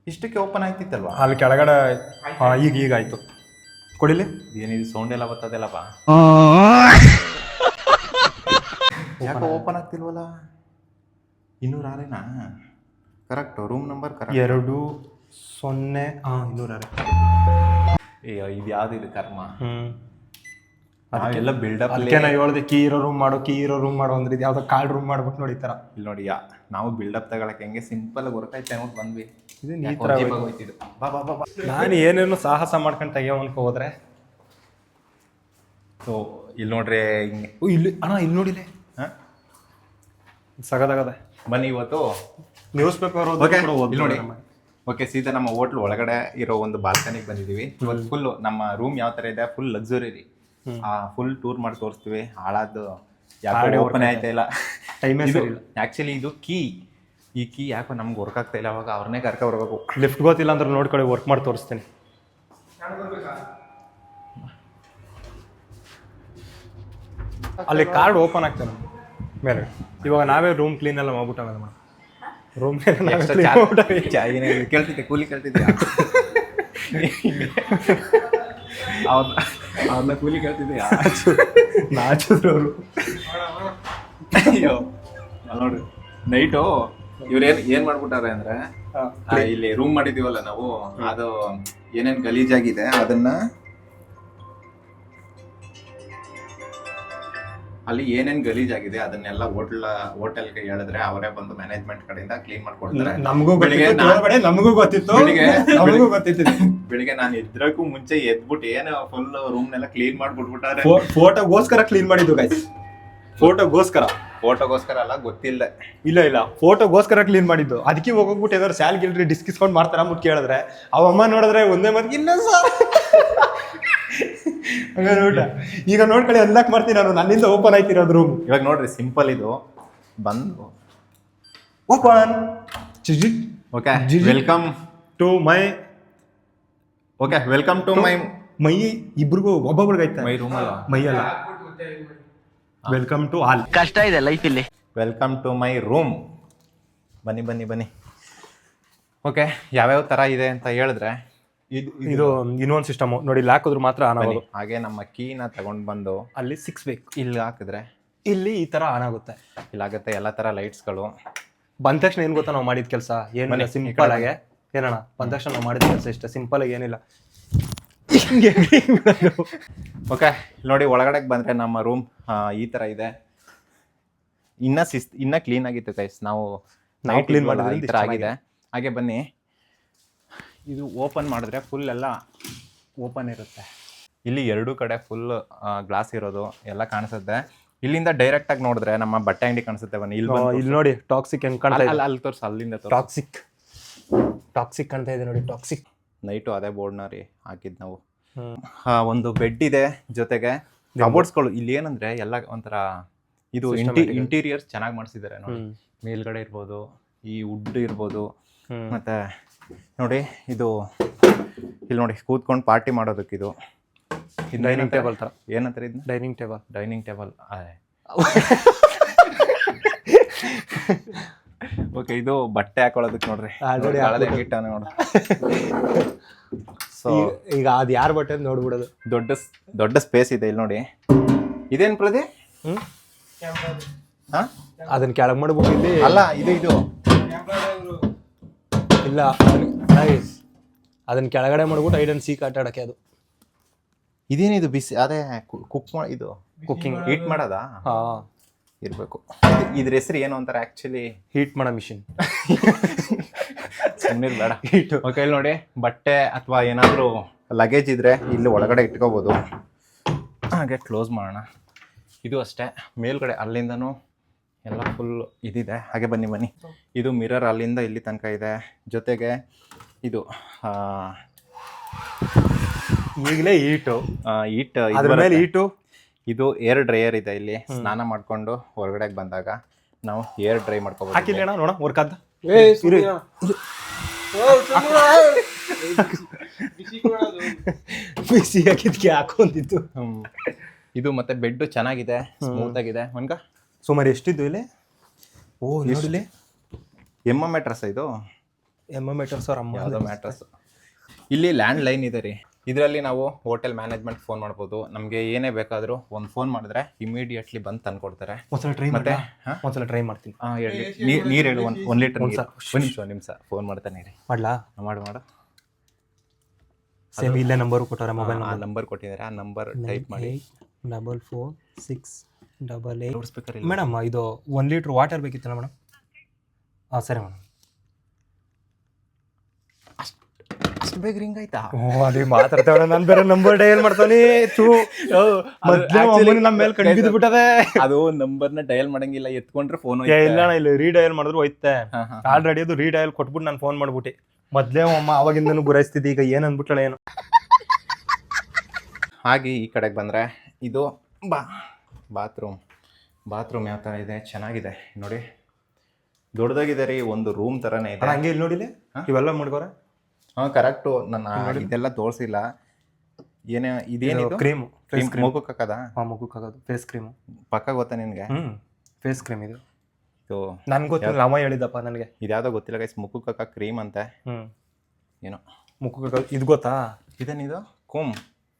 ಇಷ್ಟಕ್ಕೆ ಓಪನ್ ಆಗ್ತಿತ್ತಲ್ವಾ?
ಅಲ್ಲಿ ಕೆಳಗಡೆ ಈಗ ಆಯ್ತು. ಕೊಡಿಲಿ.
ಏನಿದು ಸೌಂಡ್ ಎಲ್ಲ ಬರ್ತದಲ್ಲಪ್ಪ. ಯಾಕೋ ಓಪನ್ ಆಗ್ತಿಲ್ವಲ್ಲ? 206 ಕರೆಕ್ಟ್. Room number correct
206. 206.
ಇದು ಯಾವ್ದು ಇದು ಕರ್ಮ. ಎಲ್ಲ ಬಿಲ್ಡಪ್.
ಅದಕ್ಕೆ ನಾವು ಹೇಳ್ದೆ ಕೀ ಇರೋ ರೂಮ್ ಮಾಡು ಅಂದ್ರೆ ಇದು ಯಾವ್ದೋ ಕಾರ್ಡ್ ರೂಮ್ ಮಾಡ್ಬಿಟ್ಟು ನೋಡಿ ಈ ಥರ.
ಇಲ್ಲಿ ನೋಡಿ, ನಾವು ಬಿಲ್ಡಪ್ ತಗೊಳಕ್ಕೆ ಹೆಂಗೆ ಸಿಂಪಲ್ ವರ್ಕ್ ಆಯ್ತು ಅನ್ನೋದು ಬಂದ್ವಿ.
ಇದು ಈ ಥರ
ಹೋಯ್ತಿದ್ದು. ಬಾ.
ನಾನು ಏನೇನು ಸಾಹಸ ಮಾಡ್ಕೊಂಡು ತೆಗಿಯೋ ಅನ್ಕೋ ಹೋದ್ರೆ.
ಸೊ ಇಲ್ಲಿ ನೋಡ್ರಿ, ಹಿಂಗೆ
ಇಲ್ಲಿ ಇಲ್ಲಿ ನೋಡಿಲೆ ಸಗದಾಗದ.
ಬನ್ನಿ ಇವತ್ತು
ನ್ಯೂಸ್ ಪೇಪರ್
ಇಲ್ಲಿ ನೋಡಿ. ಓಕೆ, ಸೀದಾ ನಮ್ಮ ಹೋಟ್ಲ್ ಒಳಗಡೆ ಇರೋ ಒಂದು ಬಾಲ್ಕನಿಗೆ ಬಂದಿದ್ದೀವಿ. ಇವತ್ತು ಫುಲ್ ನಮ್ಮ ರೂಮ್ ಯಾವ ಥರ ಇದೆ, ಫುಲ್ ಲಕ್ಸುರಿ ರೀ. ಫುಲ್ ಟೂರ್ ಮಾಡಿ ತೋರಿಸ್ತೀವಿ. ಹಾಳಾದ್ದು ಯಾಕೋ ಓಪನ್ ಆಯ್ತಾ ಇಲ್ಲ. ಆ್ಯಕ್ಚುಲಿ ಇದು ಈ ಕೀ ಯಾಕೋ ನಮ್ಗೆ ವರ್ಕ್ ಆಗ್ತಾ ಇಲ್ಲ. ಅವಾಗ ಅವ್ರನ್ನೇ ಕರ್ಕೊಬರ್ಬೇಕು.
ಲಿಫ್ಟ್ ಗೊತ್ತಿಲ್ಲ ಅಂದ್ರೆ ನೋಡ್ಕೊಳ್ಳಿ, ವರ್ಕ್ ಮಾಡಿ ತೋರಿಸ್ತೀನಿ. ಅಲ್ಲಿ ಕಾರ್ಡ್ ಓಪನ್ ಆಗ್ತಾನೆ ಮೇಲೆ. ಇವಾಗ ನಾವೇ ರೂಮ್ ಕ್ಲೀನ್ ಎಲ್ಲ ಮಾಡ್ಬಿಟ್ಟಾಗಲ್ಲ ಮೇಡಮ್. ರೂಮ್
ಕೇಳ್ತಿದ್ದೆ, ಕೂಲಿ ಕೇಳ್ತಿದ್ದೆ. ಅವ್ರನ್ನ ಕೂಲಿ ಕೇಳ್ತಿದ್ದೆ.
ನಾಚಿದ್ರು ಅವರು.
ಅಯ್ಯೋ ನೋಡ್ರಿ, ನೈಟು ಇವ್ರು ಏನ್ ಮಾಡ್ಬಿಟ್ಟಾರೆ ಅಂದ್ರೆ, ಇಲ್ಲಿ ರೂಮ್ ಮಾಡಿದೀವಲ್ಲ ನಾವು, ಅದು ಏನೇನ್ ಗಲೀಜಾಗಿದೆ ಅದನ್ನ, ಅಲ್ಲಿ ಏನೇನ್ ಗಲೀಜಾಗಿದೆ ಅದನ್ನೆಲ್ಲ ಹೋಟೆಲ್ಗೆ ಹೇಳಿದ್ರೆ ಅವರೇ ಬಂದು ಮ್ಯಾನೇಜ್ಮೆಂಟ್ ಕಡೆಯಿಂದ ಕ್ಲೀನ್ ಮಾಡ್ಕೊಡ್ತಾರೆ.
ನಮಗೂ ಗೊತ್ತಿತ್ತು.
ಬೆಳಿಗ್ಗೆ ನಾನು ಎದ್ರಕ್ಕೂ ಮುಂಚೆ ಎದ್ಬಿಟ್ಟು ಏನು ಫುಲ್ ರೂಮ್ನೆಲ್ಲ ಕ್ಲೀನ್ ಮಾಡ್ಬಿಟ್ಬಿಟ್ಟಾರೆ.
ಫೋಟೋಗೋಸ್ಕರ ಕ್ಲೀನ್ ಮಾಡಿದ್ದು ಗೈಸ್.
ಫೋಟೋಗೋಸ್ಕರ ಅಲ್ಲ, ಗೊತ್ತಿಲ್ಲ.
ಇಲ್ಲ ಫೋಟೋಗೋಸ್ಕರ ಕ್ಲೀನ್ ಮಾಡಿದ್ದು. ಅದಕ್ಕೆ ಹೋಗ್ಬಿಟ್ಟು ಏನಾದ್ರು ಸ್ಯಾಲ್ ಗಿಲ್ರಿ ಡಿಸ್ಕೌಂಟ್ ಮಾಡ್ತಾರ ಅಂದ್ಬಿಟ್ಟು ಕೇಳಿದ್ರೆ ಅವಮ್ಮ ನೋಡಿದ್ರೆ ಒಂದೇ ಮಾತು ಇಲ್ಲ ಸರ್. ನೋಡ ಈಗ ನೋಡ್ಕೊಳ್ಳಿ, ಅನ್ಲಾಕ್ ಮಾಡ್ತೀನಿ ನಾನು, ನನ್ನಿಂದ ಓಪನ್ ಆಯ್ತಿರೋದು ರೂಮ್.
ಇವಾಗ ನೋಡ್ರಿ, ಸಿಂಪಲ್ ಇದು ಬಂದು
open.
Okay, welcome
to my.
Okay, welcome to
my. ಇಬ್ರಿಗೂ ಒಬ್ಬೊಬ್ರಿಗೆ ಐತೆ
ಮೈ ರೂಮ್ ಅಲ್ಲ,
ಮೈ ಅಲ್ಲ. Welcome to all.
ಕಷ್ಟ ಇದೆ ಲೈಫ್ ಇಲ್ಲಿ.
Welcome to my room. ಬನ್ನಿ. ಓಕೆ, ಯಾವ್ಯಾವ ತರ ಇದೆ ಅಂತ ಹೇಳಿದ್ರೆ,
ಇದು ಇನ್ನೊಂದು ಸಿಸ್ಟಮ್ ನೋಡಿ, ಇಲ್ಲಿ ಹಾಕಿದ್ರು ಮಾತ್ರ ಆನ್ ಆಗೋದು.
ಹಾಗೆ ನಮ್ಮ ಕೀನ ತಗೊಂಡ್ ಬಂದು
ಅಲ್ಲಿ 6 ಬೇಕು,
ಇಲ್ಲಿ ಹಾಕಿದ್ರೆ
ಇಲ್ಲಿ ಈ ತರ ಆನ್ ಆಗುತ್ತೆ.
ಇಲ್ಲಾಗುತ್ತೆ ಎಲ್ಲ ತರ ಲೈಟ್ಸ್ಗಳು.
ಬಂದ ತಕ್ಷಣ ಏನ್ ಗೊತ್ತಾ ನಾವು ಮಾಡಿದ ಕೆಲಸ? ಏನಿಲ್ಲ, ಸಿಂಪಲ್ ಆಗಿ ಏನಣ್ಣ, ಬಂದ ತಕ್ಷಣ ನಾವು ಮಾಡಿದ ಕೆಲಸ ಇಷ್ಟ ಸಿಂಪಲ್ ಆಗಿ, ಏನಿಲ್ಲ.
ಓಕೆ, ನೋಡಿ ಒಳಗಡೆಗೆ ಬಂದ್ರೆ ನಮ್ಮ ರೂಮ್ ಈ ತರ ಇದೆ. ಇನ್ನ ಕ್ಲೀನ್ ಆಗಿತ್ತು ಗೈಸ್, ನಾವು
ಕ್ಲೀನ್
ಮಾಡಿದ್ರೆ ಈ ತರ ಆಗಿದೆ. ಹಾಗೆ ಬನ್ನಿ, ಇದು ಓಪನ್ ಮಾಡಿದ್ರೆ ಫುಲ್ ಎಲ್ಲ ಓಪನ್ ಇರುತ್ತೆ. ಇಲ್ಲಿ 2 ಕಡೆ ಫುಲ್ ಗ್ಲಾಸ್ ಇರೋದು ಎಲ್ಲ ಕಾಣಿಸುತ್ತೆ. ಇಲ್ಲಿಂದ ಡೈರೆಕ್ಟ್ ಆಗಿ ನೋಡಿದ್ರೆ ನಮ್ಮ ಬಟ್ಟೆ ಅಂಗಡಿ ಕಾಣಿಸುತ್ತೆ. ಬನ್ನಿ, ಇಲ್ಲಿ
ನೋಡಿ ಟಾಕ್ಸಿಕ್ ಹೆಂಗ್ ಕಾಣ್ತಾ ಇದೆ.
ಅಲ್ಲಿ ತೋರ್ಸು, ಅಲ್ಲಿಂದ
ಟಾಕ್ಸಿಕ್ ಕಾಣ್ತಾ ಇದೆ ನೋಡಿ, ಟಾಕ್ಸಿಕ್.
ನೈಟು ಅದೇ ಬೋರ್ಡ್ನ ರೀ ಹಾಕಿದ್ ನಾವು. ಒಂದು ಬೆಡ್ ಇದೆ, ಜೊತೆಗೆ ಕಬೋರ್ಡ್ಸ್ಗಳು. ಇಲ್ಲಿ ಏನಂದ್ರೆ ಎಲ್ಲ ಒಂಥರ ಇದು ಇಂಟೀರಿಯರ್ಸ್ ಚೆನ್ನಾಗಿ ಮಾಡಿಸಿದ್ದಾರೆ ನೋಡಿ. ಮೇಲ್ಗಡೆ ಇರ್ಬೋದು, ಈ ವುಡ್ ಇರ್ಬೋದು, ಮತ್ತೆ ನೋಡಿ ಇದು ಇಲ್ಲಿ ನೋಡಿ ಕೂತ್ಕೊಂಡು ಪಾರ್ಟಿ ಮಾಡೋದಕ್ಕೆ ಇದು
ಡೈನಿಂಗ್ ಟೇಬಲ್ ತರ.
ಏನಂತಾರೆ ಇದನ್ನ? Dining table. ಓಕೆ, ಇದು ಬಟ್ಟೆ ಹಾಕೊಳ್ಳೋದಕ್ಕೆ ನೋಡ್ರಿ, ಹಳದೆ ಗಿಟ್ಟವೇ ನೋಡ್ರಿ. ಸೊ
ಈಗ ಅದು ಯಾರ ಬಟ್ಟೆ ಅಂತ ನೋಡ್ಬಿಡೋದು.
ದೊಡ್ಡ ಸ್ಪೇಸ್ ಇದೆ ಇಲ್ಲಿ ನೋಡಿ. ಇದೇನ್ ಪ್ರದಿ?
ಅದನ್ನ ಕೆಳಗೆ ಮಾಡ್ಬಿಟ್ಟಿದ್ದಿ
ಅಲ್ಲ, ಇದು
ಇಲ್ಲ, ಅದನ್ನ ಕೆಳಗಡೆ ಮಾಡ್ಬಿಟ್ಟು ಐಡ್ ಅಂಡ್ ಸೀಕ್ ಆಟ ಆಡಕ್ಕೆ. ಅದು
ಇದೇನಿದು ಬಿಸಿ? ಅದೇ ಇದು
ಕುಕ್ಕಿಂಗ್
ಹೀಟ್ ಮಾಡೋದಾ?
ಹಾ,
ಇರ್ಬೇಕು. ಇದ್ರ ಹೆಸರು ಏನು ಅಂತಾರೆ ಆಕ್ಚುಲಿ?
ಹೀಟ್ ಮಾಡೋ ಮಿಷಿನ್.
ಸುಮ್ಮನೆ ಬೇಡ. ಓಕೆ, ಇಲ್ಲಿ ನೋಡಿ, ಬಟ್ಟೆ ಅಥವಾ ಏನಾದರೂ ಲಗೇಜ್ ಇದ್ರೆ ಇಲ್ಲಿ ಒಳಗಡೆ ಇಟ್ಕೋಬೋದು. ಹಾಗೆ ಕ್ಲೋಸ್ ಮಾಡೋಣ. ಇದು ಅಷ್ಟೇ, ಮೇಲ್ಗಡೆ ಅಲ್ಲಿಂದನೂ ಎಲ್ಲ ಫುಲ್ ಇದಿದೆ. ಹಾಗೆ ಬನ್ನಿ, ಇದು ಮಿರರ್ ಅಲ್ಲಿಂದ ಇಲ್ಲಿ ತನಕ ಇದೆ. ಜೊತೆಗೆ ಇದು
ಈಗಲೇ ಹೀಟು,
ಅದ್ರ
ಮೇಲೆ ಹೀಟು.
ಇದು ಏರ್ ಡ್ರೈಯರ್ ಇದೆ. ಇಲ್ಲಿ ಸ್ನಾನ ಮಾಡ್ಕೊಂಡು ಹೊರಗಡೆಗೆ ಬಂದಾಗ ನಾವು ಏರ್ ಡ್ರೈ ಮಾಡ್ಕೋಬಹುದು.
ಹಾಕಿಲ್ಲ ನೋಡ ವರ್ಕ್ ಬಿಸಿ ಹಾಕಿದ್ಕೆ ಹಾಕೊಂತಿತ್ತು.
ಇದು ಮತ್ತೆ ಬೆಡ್ ಚೆನ್ನಾಗಿದೆ, ಸ್ಮೂತ್ ಆಗಿದೆ. ಮನ್ಕ
ಸುಮಾರು ಎಷ್ಟಿದ್ದು ಇಲ್ಲಿ? ಓ ನೋಡಿಲಿ,
ಮ್ಯಾಟ್ರಸ್. ಇದು
ಮ್ಯಾಟ್ರಸ್
ಯಾವುದೋ ಮ್ಯಾಟ್ರಸ್. ಇಲ್ಲಿ ಲ್ಯಾಂಡ್ ಲೈನ್ ಇದೆ ರೀ. ಇದರಲ್ಲಿ ನಾವು ಹೋಟೆಲ್ ಮ್ಯಾನೇಜ್ಮೆಂಟ್ ಫೋನ್ ಮಾಡ್ಬೋದು. ನಮಗೆ ಏನೇ ಬೇಕಾದರೂ ಒಂದು ಫೋನ್ ಮಾಡಿದ್ರೆ ಇಮಿಡಿಯೇಟ್ಲಿ ಬಂದು ತಂದ್ಕೊಡ್ತಾರೆ.
ಒಂದ್ಸಲ ಟ್ರೈ ಮಾಡ್ತೀನಿ.
ನೀರು ಹೇಳು, 1 ಲೀಟರ್. ಒಂದು ನಿಮಿಷ ಫೋನ್ ಮಾಡ್ತಾನೆ ರೀ.
ಮಾಡ್ಲಾ?
ಮಾಡು.
ಸೇಮ್ ಇಲ್ಲೇ ನಂಬರ್ ಕೊಟ್ಟಾರೆ, ಮೊಬೈಲ್
ನಂಬರ್ ಕೊಟ್ಟಿದ್ದಾರೆ. ಆ ನಂಬರ್ ಟೈಪ್ ಮಾಡಿ
446888. ಮೇಡಮ್, ಇದು 1 ಲೀಟ್ರ್ ವಾಟರ್ ಬೇಕಿತ್ತಲ್ಲ ಮೇಡಮ್? ಹಾಂ, ಸರಿ ಮೇಡಮ್.
ಅಷ್ಟು ಬೇಗ ರಿಂಗ್ ಆಯ್ತಾ?
ಅದೇ ಮಾತಾಡ್ತೇವೆ. ನಾನು ಬೇರೆ ನಂಬರ್ ಡಯಲ್ ಮಾಡ್ತಾನೆ. ನಮ್ಮ ಮೇಲೆ ಕಣ್ಬಿದ್ದು ಬಿಟ್ಟದೆ.
ಅದು ನಂಬರ್ನ ಡಯಲ್ ಮಾಡಂಗಿಲ್ಲ, ಎತ್ಕೊಂಡ್ರೆ ಫೋನ್
ಇಲ್ಲ. ಇಲ್ಲಿ ರೀಡಯಲ್ ಮಾಡಿದ್ರು ಹೋಯ್ತೆ. ಆಲ್ರೆಡಿ ಅದು ರೀಡಯಲ್ ಕೊಟ್ಬಿಟ್ಟು ನಾನು ಫೋನ್ ಮಾಡ್ಬಿಟ್ಟು ಮೊದ್ಲೇ ಅಮ್ಮ ಅವಾಗಿಂದನೂ ಗುರಾಯಿಸ್ತಿದ್ದೆ. ಈಗ ಏನ್ ಅಂದ್ಬಿಟ್ಟಳೆ ಏನು.
ಹಾಗೆ ಈ ಕಡೆಗೆ ಬಂದ್ರೆ ಇದು ಬಾತ್ರೂಮ್ ಯಾವ ಥರ ಇದೆ? ಚೆನ್ನಾಗಿದೆ ನೋಡಿ, ದೊಡ್ಡದಾಗಿದೆ ರೀ. ಒಂದು ರೂಮ್ ಥರನೇ ಇದೆ.
ಹಂಗೆ ಇಲ್ಲಿ ನೋಡಿಲಿ, ಇವೆಲ್ಲ ಮಾಡ್ಕೋರೆ.
ಹಾಂ, ಕರೆಕ್ಟು. ನಾನು ಇದೆಲ್ಲ ತೋರಿಸಿಲ್ಲ. ಏನೇ ಇದೇನಿದು?
ಕ್ರೀಮು.
ಮುಖಕ್ಕೆ ಹಾಕದ?
ಹಾಂ, ಮುಖಕ್ಕೆ ಹಾಕೋದು ಫೇಸ್ ಕ್ರೀಮು.
ಪಕ್ಕ ಗೊತ್ತಾ ನಿನಗೆ?
ಫೇಸ್ ಕ್ರೀಮ್ ಇದು.
ಇದು
ನನ್ಗೆ ಗೊತ್ತಿಲ್ಲ, ಅಮ್ಮ ಹೇಳಿದ್ದಪ್ಪ ನನಗೆ.
ಇದ್ಯಾವುದೋ ಗೊತ್ತಿಲ್ಲ ಗೈಸ್, ಮುಖಕ್ಕೆ ಕ್ರೀಮ್ ಅಂತೆ ಏನೋ.
ಮುಖಕ್ಕೆ ಇದು ಗೊತ್ತಾ?
ಇದೇನಿದು ಕೋಮ್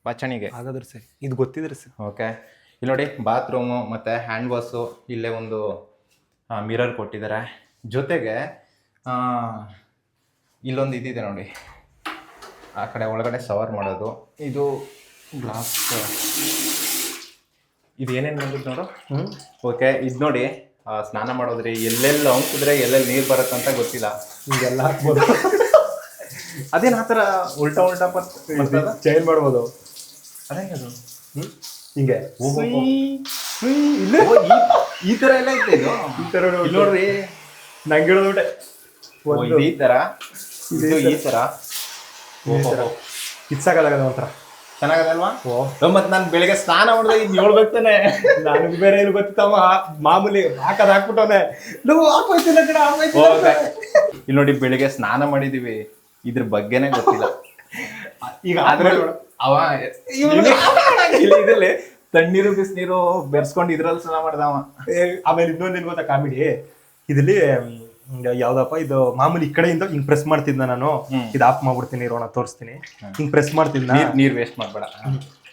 ಬಾಚಣಿಗೆ
ಹಾಗಾದ್ರೆ ಸರಿ, ಇದು ಗೊತ್ತಿದ್ರೆ ಸರಿ.
ಓಕೆ. ಇಲ್ಲಿ ನೋಡಿ ಬಾತ್ರೂಮು ಮತ್ತು ಹ್ಯಾಂಡ್ ವಾಶು, ಇಲ್ಲೇ ಒಂದು ಮಿರರ್ ಕೊಟ್ಟಿದ್ದಾರೆ. ಜೊತೆಗೆ ಇಲ್ಲೊಂದು ಇದಿದೆ ನೋಡಿ, ಆ ಕಡೆ ಒಳಗಡೆ ಶವರ್ ಮಾಡೋದು. ಇದು ಗ್ಲಾಸ್, ಇದು ಏನೇನು ಬಂದಿದ್ದು ನೋಡು. ಓಕೆ, ಇದು ನೋಡಿ ಸ್ನಾನ ಮಾಡೋದ್ರಿ, ಎಲ್ಲೆಲ್ಲಿ ಅಂಕಿದ್ರೆ ಎಲ್ಲೆಲ್ಲಿ ನೀರು ಬರುತ್ತಂತ ಗೊತ್ತಿಲ್ಲ.
ಹಿಂಗೆಲ್ಲ ಹಾಕ್ಬೋದು.
ಅದೇನು ಆ ಥರ ಉಲ್ಟಾ
ಚೇಂಜ್ ಮಾಡ್ಬೋದು.
ಅದೇನದು
ಹಿಂಗೆ
ಈ ಥರ ಎಲ್ಲ ಐತೆ ಇದು.
ಈ ಥರ
ಇಲ್ಲಿ ನೋಡ್ರಿ,
ನಂಗೆ ಹೇಳೋದ್ಬಿಟ್ಟೆ
ಇದು ಈ ಥರ, ಇದು ಈ ಥರ.
ಕಿತ್ಸಾಗಲ್ಲ ಒಂಥರ
ಚೆನ್ನಾಗದಲ್ವಾ? ಮತ್ತೆ ನಾನು ಬೆಳಿಗ್ಗೆ ಸ್ನಾನ ಮಾಡಿದಾಗ ಇದು ಹೇಳ್ಬೇಕು ತಾನೆ.
ನನಗೆ ಬೇರೆ ಏನು ಗೊತ್ತಿತ್ತಮ್ಮ, ಮಾಮೂಲಿ ಹಾಕ್ಬಿಟ್ಟವನೆ.
ಇಲ್ಲಿ ನೋಡಿ, ಬೆಳಿಗ್ಗೆ ಸ್ನಾನ ಮಾಡಿದೀವಿ, ಇದ್ರ ಬಗ್ಗೆನೇ ಗೊತ್ತಿಲ್ಲ.
ಈಗ
ಅವ ಇದ್ರಲ್ಲಿ ತಣ್ಣೀರು ಬಿಸಿನೀರು ಬೆರ್ಸ್ಕೊಂಡು ಇದ್ರಲ್ಲಿ ಸ್ನಾನ ಮಾಡ್ದವ.
ಆಮೇಲೆ ಇನ್ನೊಂದೇನು ಗೊತ್ತಾ ಕಾಮಿಡಿ, ಇದಲ್ಲಿ ಯಾವ್ದಪ್ಪ ಇದು ಮಾಮೂಲಿ ಈ ಕಡೆಯಿಂದ ಹಿಂಗ್ ಪ್ರೆಸ್ ಮಾಡ್ತಿದ್ದ ನಾನು, ಇದು ಆಫ್ ಮಾಡ್ಬಿಡ್ತೀನಿ ಇರೋಣ ತೋರಿಸ್ತೀನಿ. ಹಿಂಗ್ ಪ್ರೆಸ್ ಮಾಡ್ತಿದ್ದ.
ನೀರ್ ವೇಸ್ಟ್ ಮಾಡ್ಬೇಡ.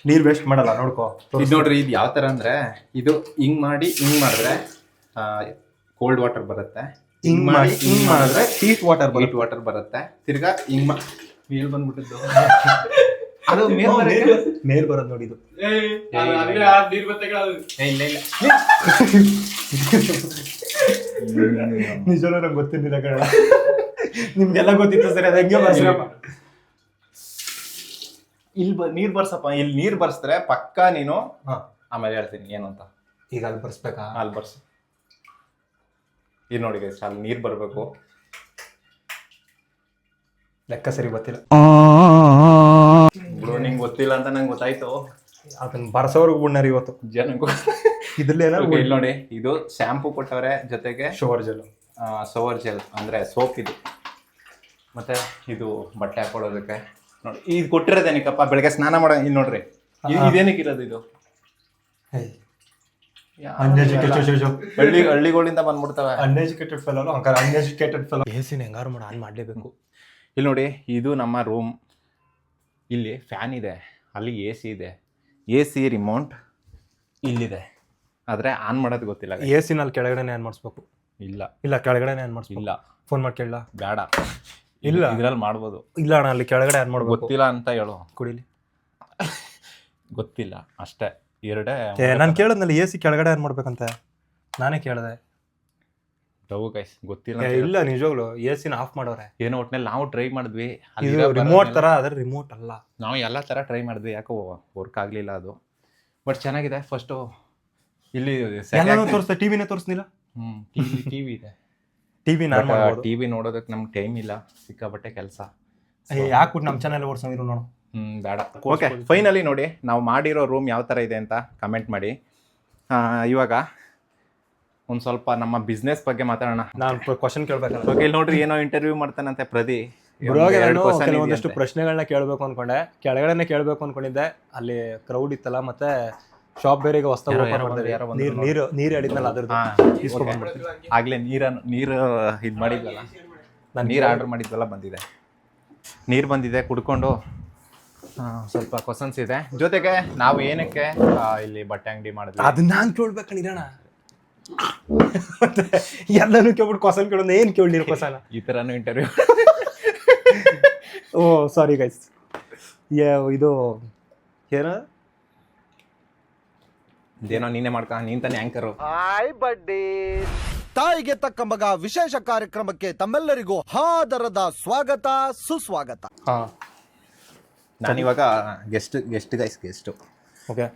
ನೀರ್ ವೇಸ್ಟ್ ಮಾಡಲ್ಲ, ನೋಡ್ಕೋ.
ಇದು ನೋಡ್ರಿ, ಇದು ಯಾವ ತರ ಅಂದ್ರೆ, ಇದು ಹಿಂಗ್ ಮಾಡಿದ್ರೆ ಕೋಲ್ಡ್ ವಾಟರ್ ಬರುತ್ತೆ,
ಹಿಂಗ್ ಮಾಡಿದ್ರೆ ಹೀಟ್
ವಾಟರ್ ಬರುತ್ತೆ. ತಿರ್ಗಾ ಹಿಂಗ್ ಮೇಲ್ ಬಂದ್ಬಿಟ್ಟಿದ್ದು ಅದು
ಮೇಲ್ ಬರೋದು ನೋಡಿ. ಇದು
ಇಲ್ಲ
ನಿಜವೂ ನಂಗೆ ಗೊತ್ತಿದ್ದಿಲ್ಲ ಕಣ. ನಿಮ್ಗೆಲ್ಲ ಗೊತ್ತಿತ್ತು ಸರಿ, ಅದು ಹೆಂಗೆ ಬರ್ಸ್ರಪ್ಪ.
ಇಲ್ಲಿ ನೀರ್ ಬರ್ಸಪ್ಪ, ಇಲ್ಲಿ ನೀರ್ ಬರ್ಸಿದ್ರೆ ಪಕ್ಕ ನೀನು. ಆಮೇಲೆ ಹೇಳ್ತೀನಿ ಏನು ಅಂತ.
ಈಗ ಅಲ್ಲಿ ಬರ್ಸ್ಬೇಕಾ?
ಅಲ್ಲಿ ಬರ್ಸು. ಇದು ನೋಡಿ ಗೈಸ್, ಅಲ್ಲಿ ನೀರ್ ಬರ್ಬೇಕು.
ಲೆಕ್ಕ ಸರಿ ಗೊತ್ತಿಲ್ಲ
ಬಿಡು, ನಿಂಗೆ ಗೊತ್ತಿಲ್ಲ ಅಂತ ನಂಗೆ ಗೊತ್ತಾಯ್ತು.
ಅದನ್ನ ಬರ್ಸೋರ್ಗು ಬಿಡ್ನಾರ ಇವತ್ತು
ಜನಕ್ಕೂ.
ಇದ್ರಲ್ಲಿ
ಇಲ್ಲಿ ನೋಡಿ, ಇದು ಶಾಂಪೂ ಕೊಟ್ಟವ್ರೆ, ಜೊತೆಗೆ
ಶವರ್ ಜೆಲ್
ಅಂದ್ರೆ ಸೋಪ್ ಇದು. ಮತ್ತೆ ಇದು ಬಟ್ಟೆ ಹಾಕೊಳ್ಳೋದಕ್ಕೆ ನೋಡಿ, ಇದು ಕೊಟ್ಟಿರೋದೇನಕ್ಕಪ್ಪ ಬೆಳಗ್ಗೆ ಸ್ನಾನ ಮಾಡೋ. ಇಲ್ಲಿ ನೋಡ್ರಿ, ಇದೇನಕ್ಕೆ ಇರೋದು ಇದು? ಹಳ್ಳಿಗಳಿಂದ ಬಂದ್ಬಿಡ್ತವೆ.
Uneducated fellow, ಅಂಕರ್ uneducated fellow. ಎಸಿನ ಹೆಂಗಾರು ಮಾಡಿ ಆನ್ ಮಾಡಲೇಬೇಕು.
ಇಲ್ಲಿ ನೋಡಿ, ಇದು ನಮ್ಮ ರೂಮ್. ಇಲ್ಲಿ ಫ್ಯಾನ್ ಇದೆ, ಅಲ್ಲಿ ಎ ಸಿ ಇದೆ. ಎ ಸಿ ರಿಮೋಟ್ ಇಲ್ಲಿದೆ, ಆದರೆ ಆನ್ ಮಾಡೋದು ಗೊತ್ತಿಲ್ಲ.
ಎಸಿನಲ್ಲಿ ಕೆಳಗಡೆ ಆನ್ ಮಾಡಿಸ್ಬೇಕು. ಇಲ್ಲ ಕೆಳಗಡೆ ಆನ್ ಮಾಡಿಸ್ಬೇಕು.
ಇಲ್ಲ,
ಫೋನ್ ಮಾಡಿ ಕೇಳಲ್ಲ.
ಬೇಡ,
ಇಲ್ಲ
ಇದ್ರಲ್ಲಿ ಮಾಡ್ಬೋದು.
ಇಲ್ಲ ಅಣ್ಣ, ಅಲ್ಲಿ ಕೆಳಗಡೆ ಆನ್ ಮಾಡ್ಬೇಕು.
ಗೊತ್ತಿಲ್ಲ ಅಂತ ಹೇಳು.
ಕುಡಿಲಿ.
ಗೊತ್ತಿಲ್ಲ ಅಷ್ಟೇ, ಎರಡೇ.
ನಾನು ಕೇಳಿದ್ನಲ್ಲಿ ಎ ಸಿ ಕೆಳಗಡೆ ಆನ್ ಮಾಡ್ಬೇಕಂತ, ನಾನೇ ಕೇಳಿದೆ.
ಗೈಸ್ ಗೊತ್ತಿಲ್ಲ.
ಇಲ್ಲ ನಿಜವಾಗ್ಲು ಎ ಸಿನ ಆಫ್ ಮಾಡೋರೆ.
ಏನೋ ಒಟ್ನಲ್ಲಿ ನಾವು ಟ್ರೈ ಮಾಡಿದ್ವಿ.
ರಿಮೋಟ್ ತರ, ಅದ್ರ ರಿಮೋಟ್ ಅಲ್ಲ.
ನಾವು ಎಲ್ಲ ಥರ ಟ್ರೈ ಮಾಡಿದ್ವಿ, ಯಾಕೋ ವರ್ಕ್ ಆಗಲಿಲ್ಲ ಅದು. ಬಟ್ ಚೆನ್ನಾಗಿದೆ. ಫಸ್ಟು ಇಲ್ಲಿ
ತೋರಿಸ್ತಾ, ಟಿವಿನೇ ತೋರಿಸ್ನಿಲ್ಲ.
ಟಿವಿ ಇದೆ. ಟಿವಿ ನೋಡೋದಕ್ಕೆ ನಮ್ಗೆ ಟೈಮ್ ಇಲ್ಲ, ಸಿಕ್ಕಾಬಟ್ಟೆ ಕೆಲಸ.
ಯಾಕೆ ನಮ್ಮ ಚಾನಲ್ ಓಡಿಸೋರು ನೋಡು.
ಬೇಡ. ಓಕೆ, ಫೈನಲಿ ನೋಡಿ, ನಾವು ಮಾಡಿರೋ ರೂಮ್ ಯಾವ ಥರ ಇದೆ ಅಂತ ಕಮೆಂಟ್ ಮಾಡಿ. ಇವಾಗ ಒಂದು ಸ್ವಲ್ಪ ನಮ್ಮ ಬಿಸ್ನೆಸ್ ಬಗ್ಗೆ ಮಾತಾಡೋಣ.
ನಾನು ಕ್ವಶನ್ ಕೇಳ್ಬೇಕಲ್ಲ.
ಓಕೆ, ಇಲ್ಲಿ ನೋಡ್ರಿ, ಏನೋ ಇಂಟರ್ವ್ಯೂ ಮಾಡ್ತಾನಂತೆ ಪ್ರದಿ.
ಕೆಲವೊಂದಷ್ಟು ಪ್ರಶ್ನೆಗಳನ್ನ ಕೇಳಬೇಕು ಅನ್ಕೊಂಡೆ, ಕೆಳಗಡೆನೆ ಕೇಳಬೇಕು ಅನ್ಕೊಂಡಿದ್ದೆ. ಅಲ್ಲಿ ಕ್ರೌಡ್ ಇತ್ತಲ್ಲ, ಮತ್ತೆ ಶಾಪ್ ಬೇರೆ ಹೊಸ್ತಾಗಿ ನೀರು ಅಡಿದ್ನಲ್ಲ, ಅದ್ರದ್ದು
ಆಗ್ಲೇ ನೀರು ಇದು ಮಾಡಿದ್ವಲ್ಲ, ನಾನು ನೀರು ಆರ್ಡರ್ ಮಾಡಿದ್ವಲ್ಲ, ನೀರು ಬಂದಿದೆ. ಕುಡ್ಕೊಂಡು ಸ್ವಲ್ಪ ಕ್ವಶನ್ಸ್ ಇದೆ. ಜೊತೆಗೆ ನಾವು ಏನಕ್ಕೆ ಇಲ್ಲಿ ಬಟ್ಟೆ ಅಂಗಡಿ ಮಾಡಿದ್ವಿ
ಅದನ್ನ ನಾನು ಕೇಳ್ಬೇಕಣ್ಣ. ಎಲ್ಲಾನು ಕೇಳ್ಬಿಟ್ಟು ಕ್ವಶನ್ ಕೇಳೋದು, ಏನು ಕೇಳಿರೋ ಕ್ವಶನ್
ಈ ಥರನೂ ಇಂಟರ್ವ್ಯೂ.
ಓ ಸಾರಿ ಗೈಸ್, ಇದು
ಇದೇನೋ ನೀನೇ ಮಾಡ್ಕ, ನೀನ್ ತಾನೇ ಆಂಕರು.
ತಾಯಿಗೆ ತಕ್ಕ ಮಗ ವಿಶೇಷ ಕಾರ್ಯಕ್ರಮಕ್ಕೆ ತಮ್ಮೆಲ್ಲರಿಗೂ ಹಾದರದ ಸ್ವಾಗತ, ಸುಸ್ವಾಗತ.
ನಾನಿವಾಗ ಗೆಸ್ಟ್.
ಓಕೆ,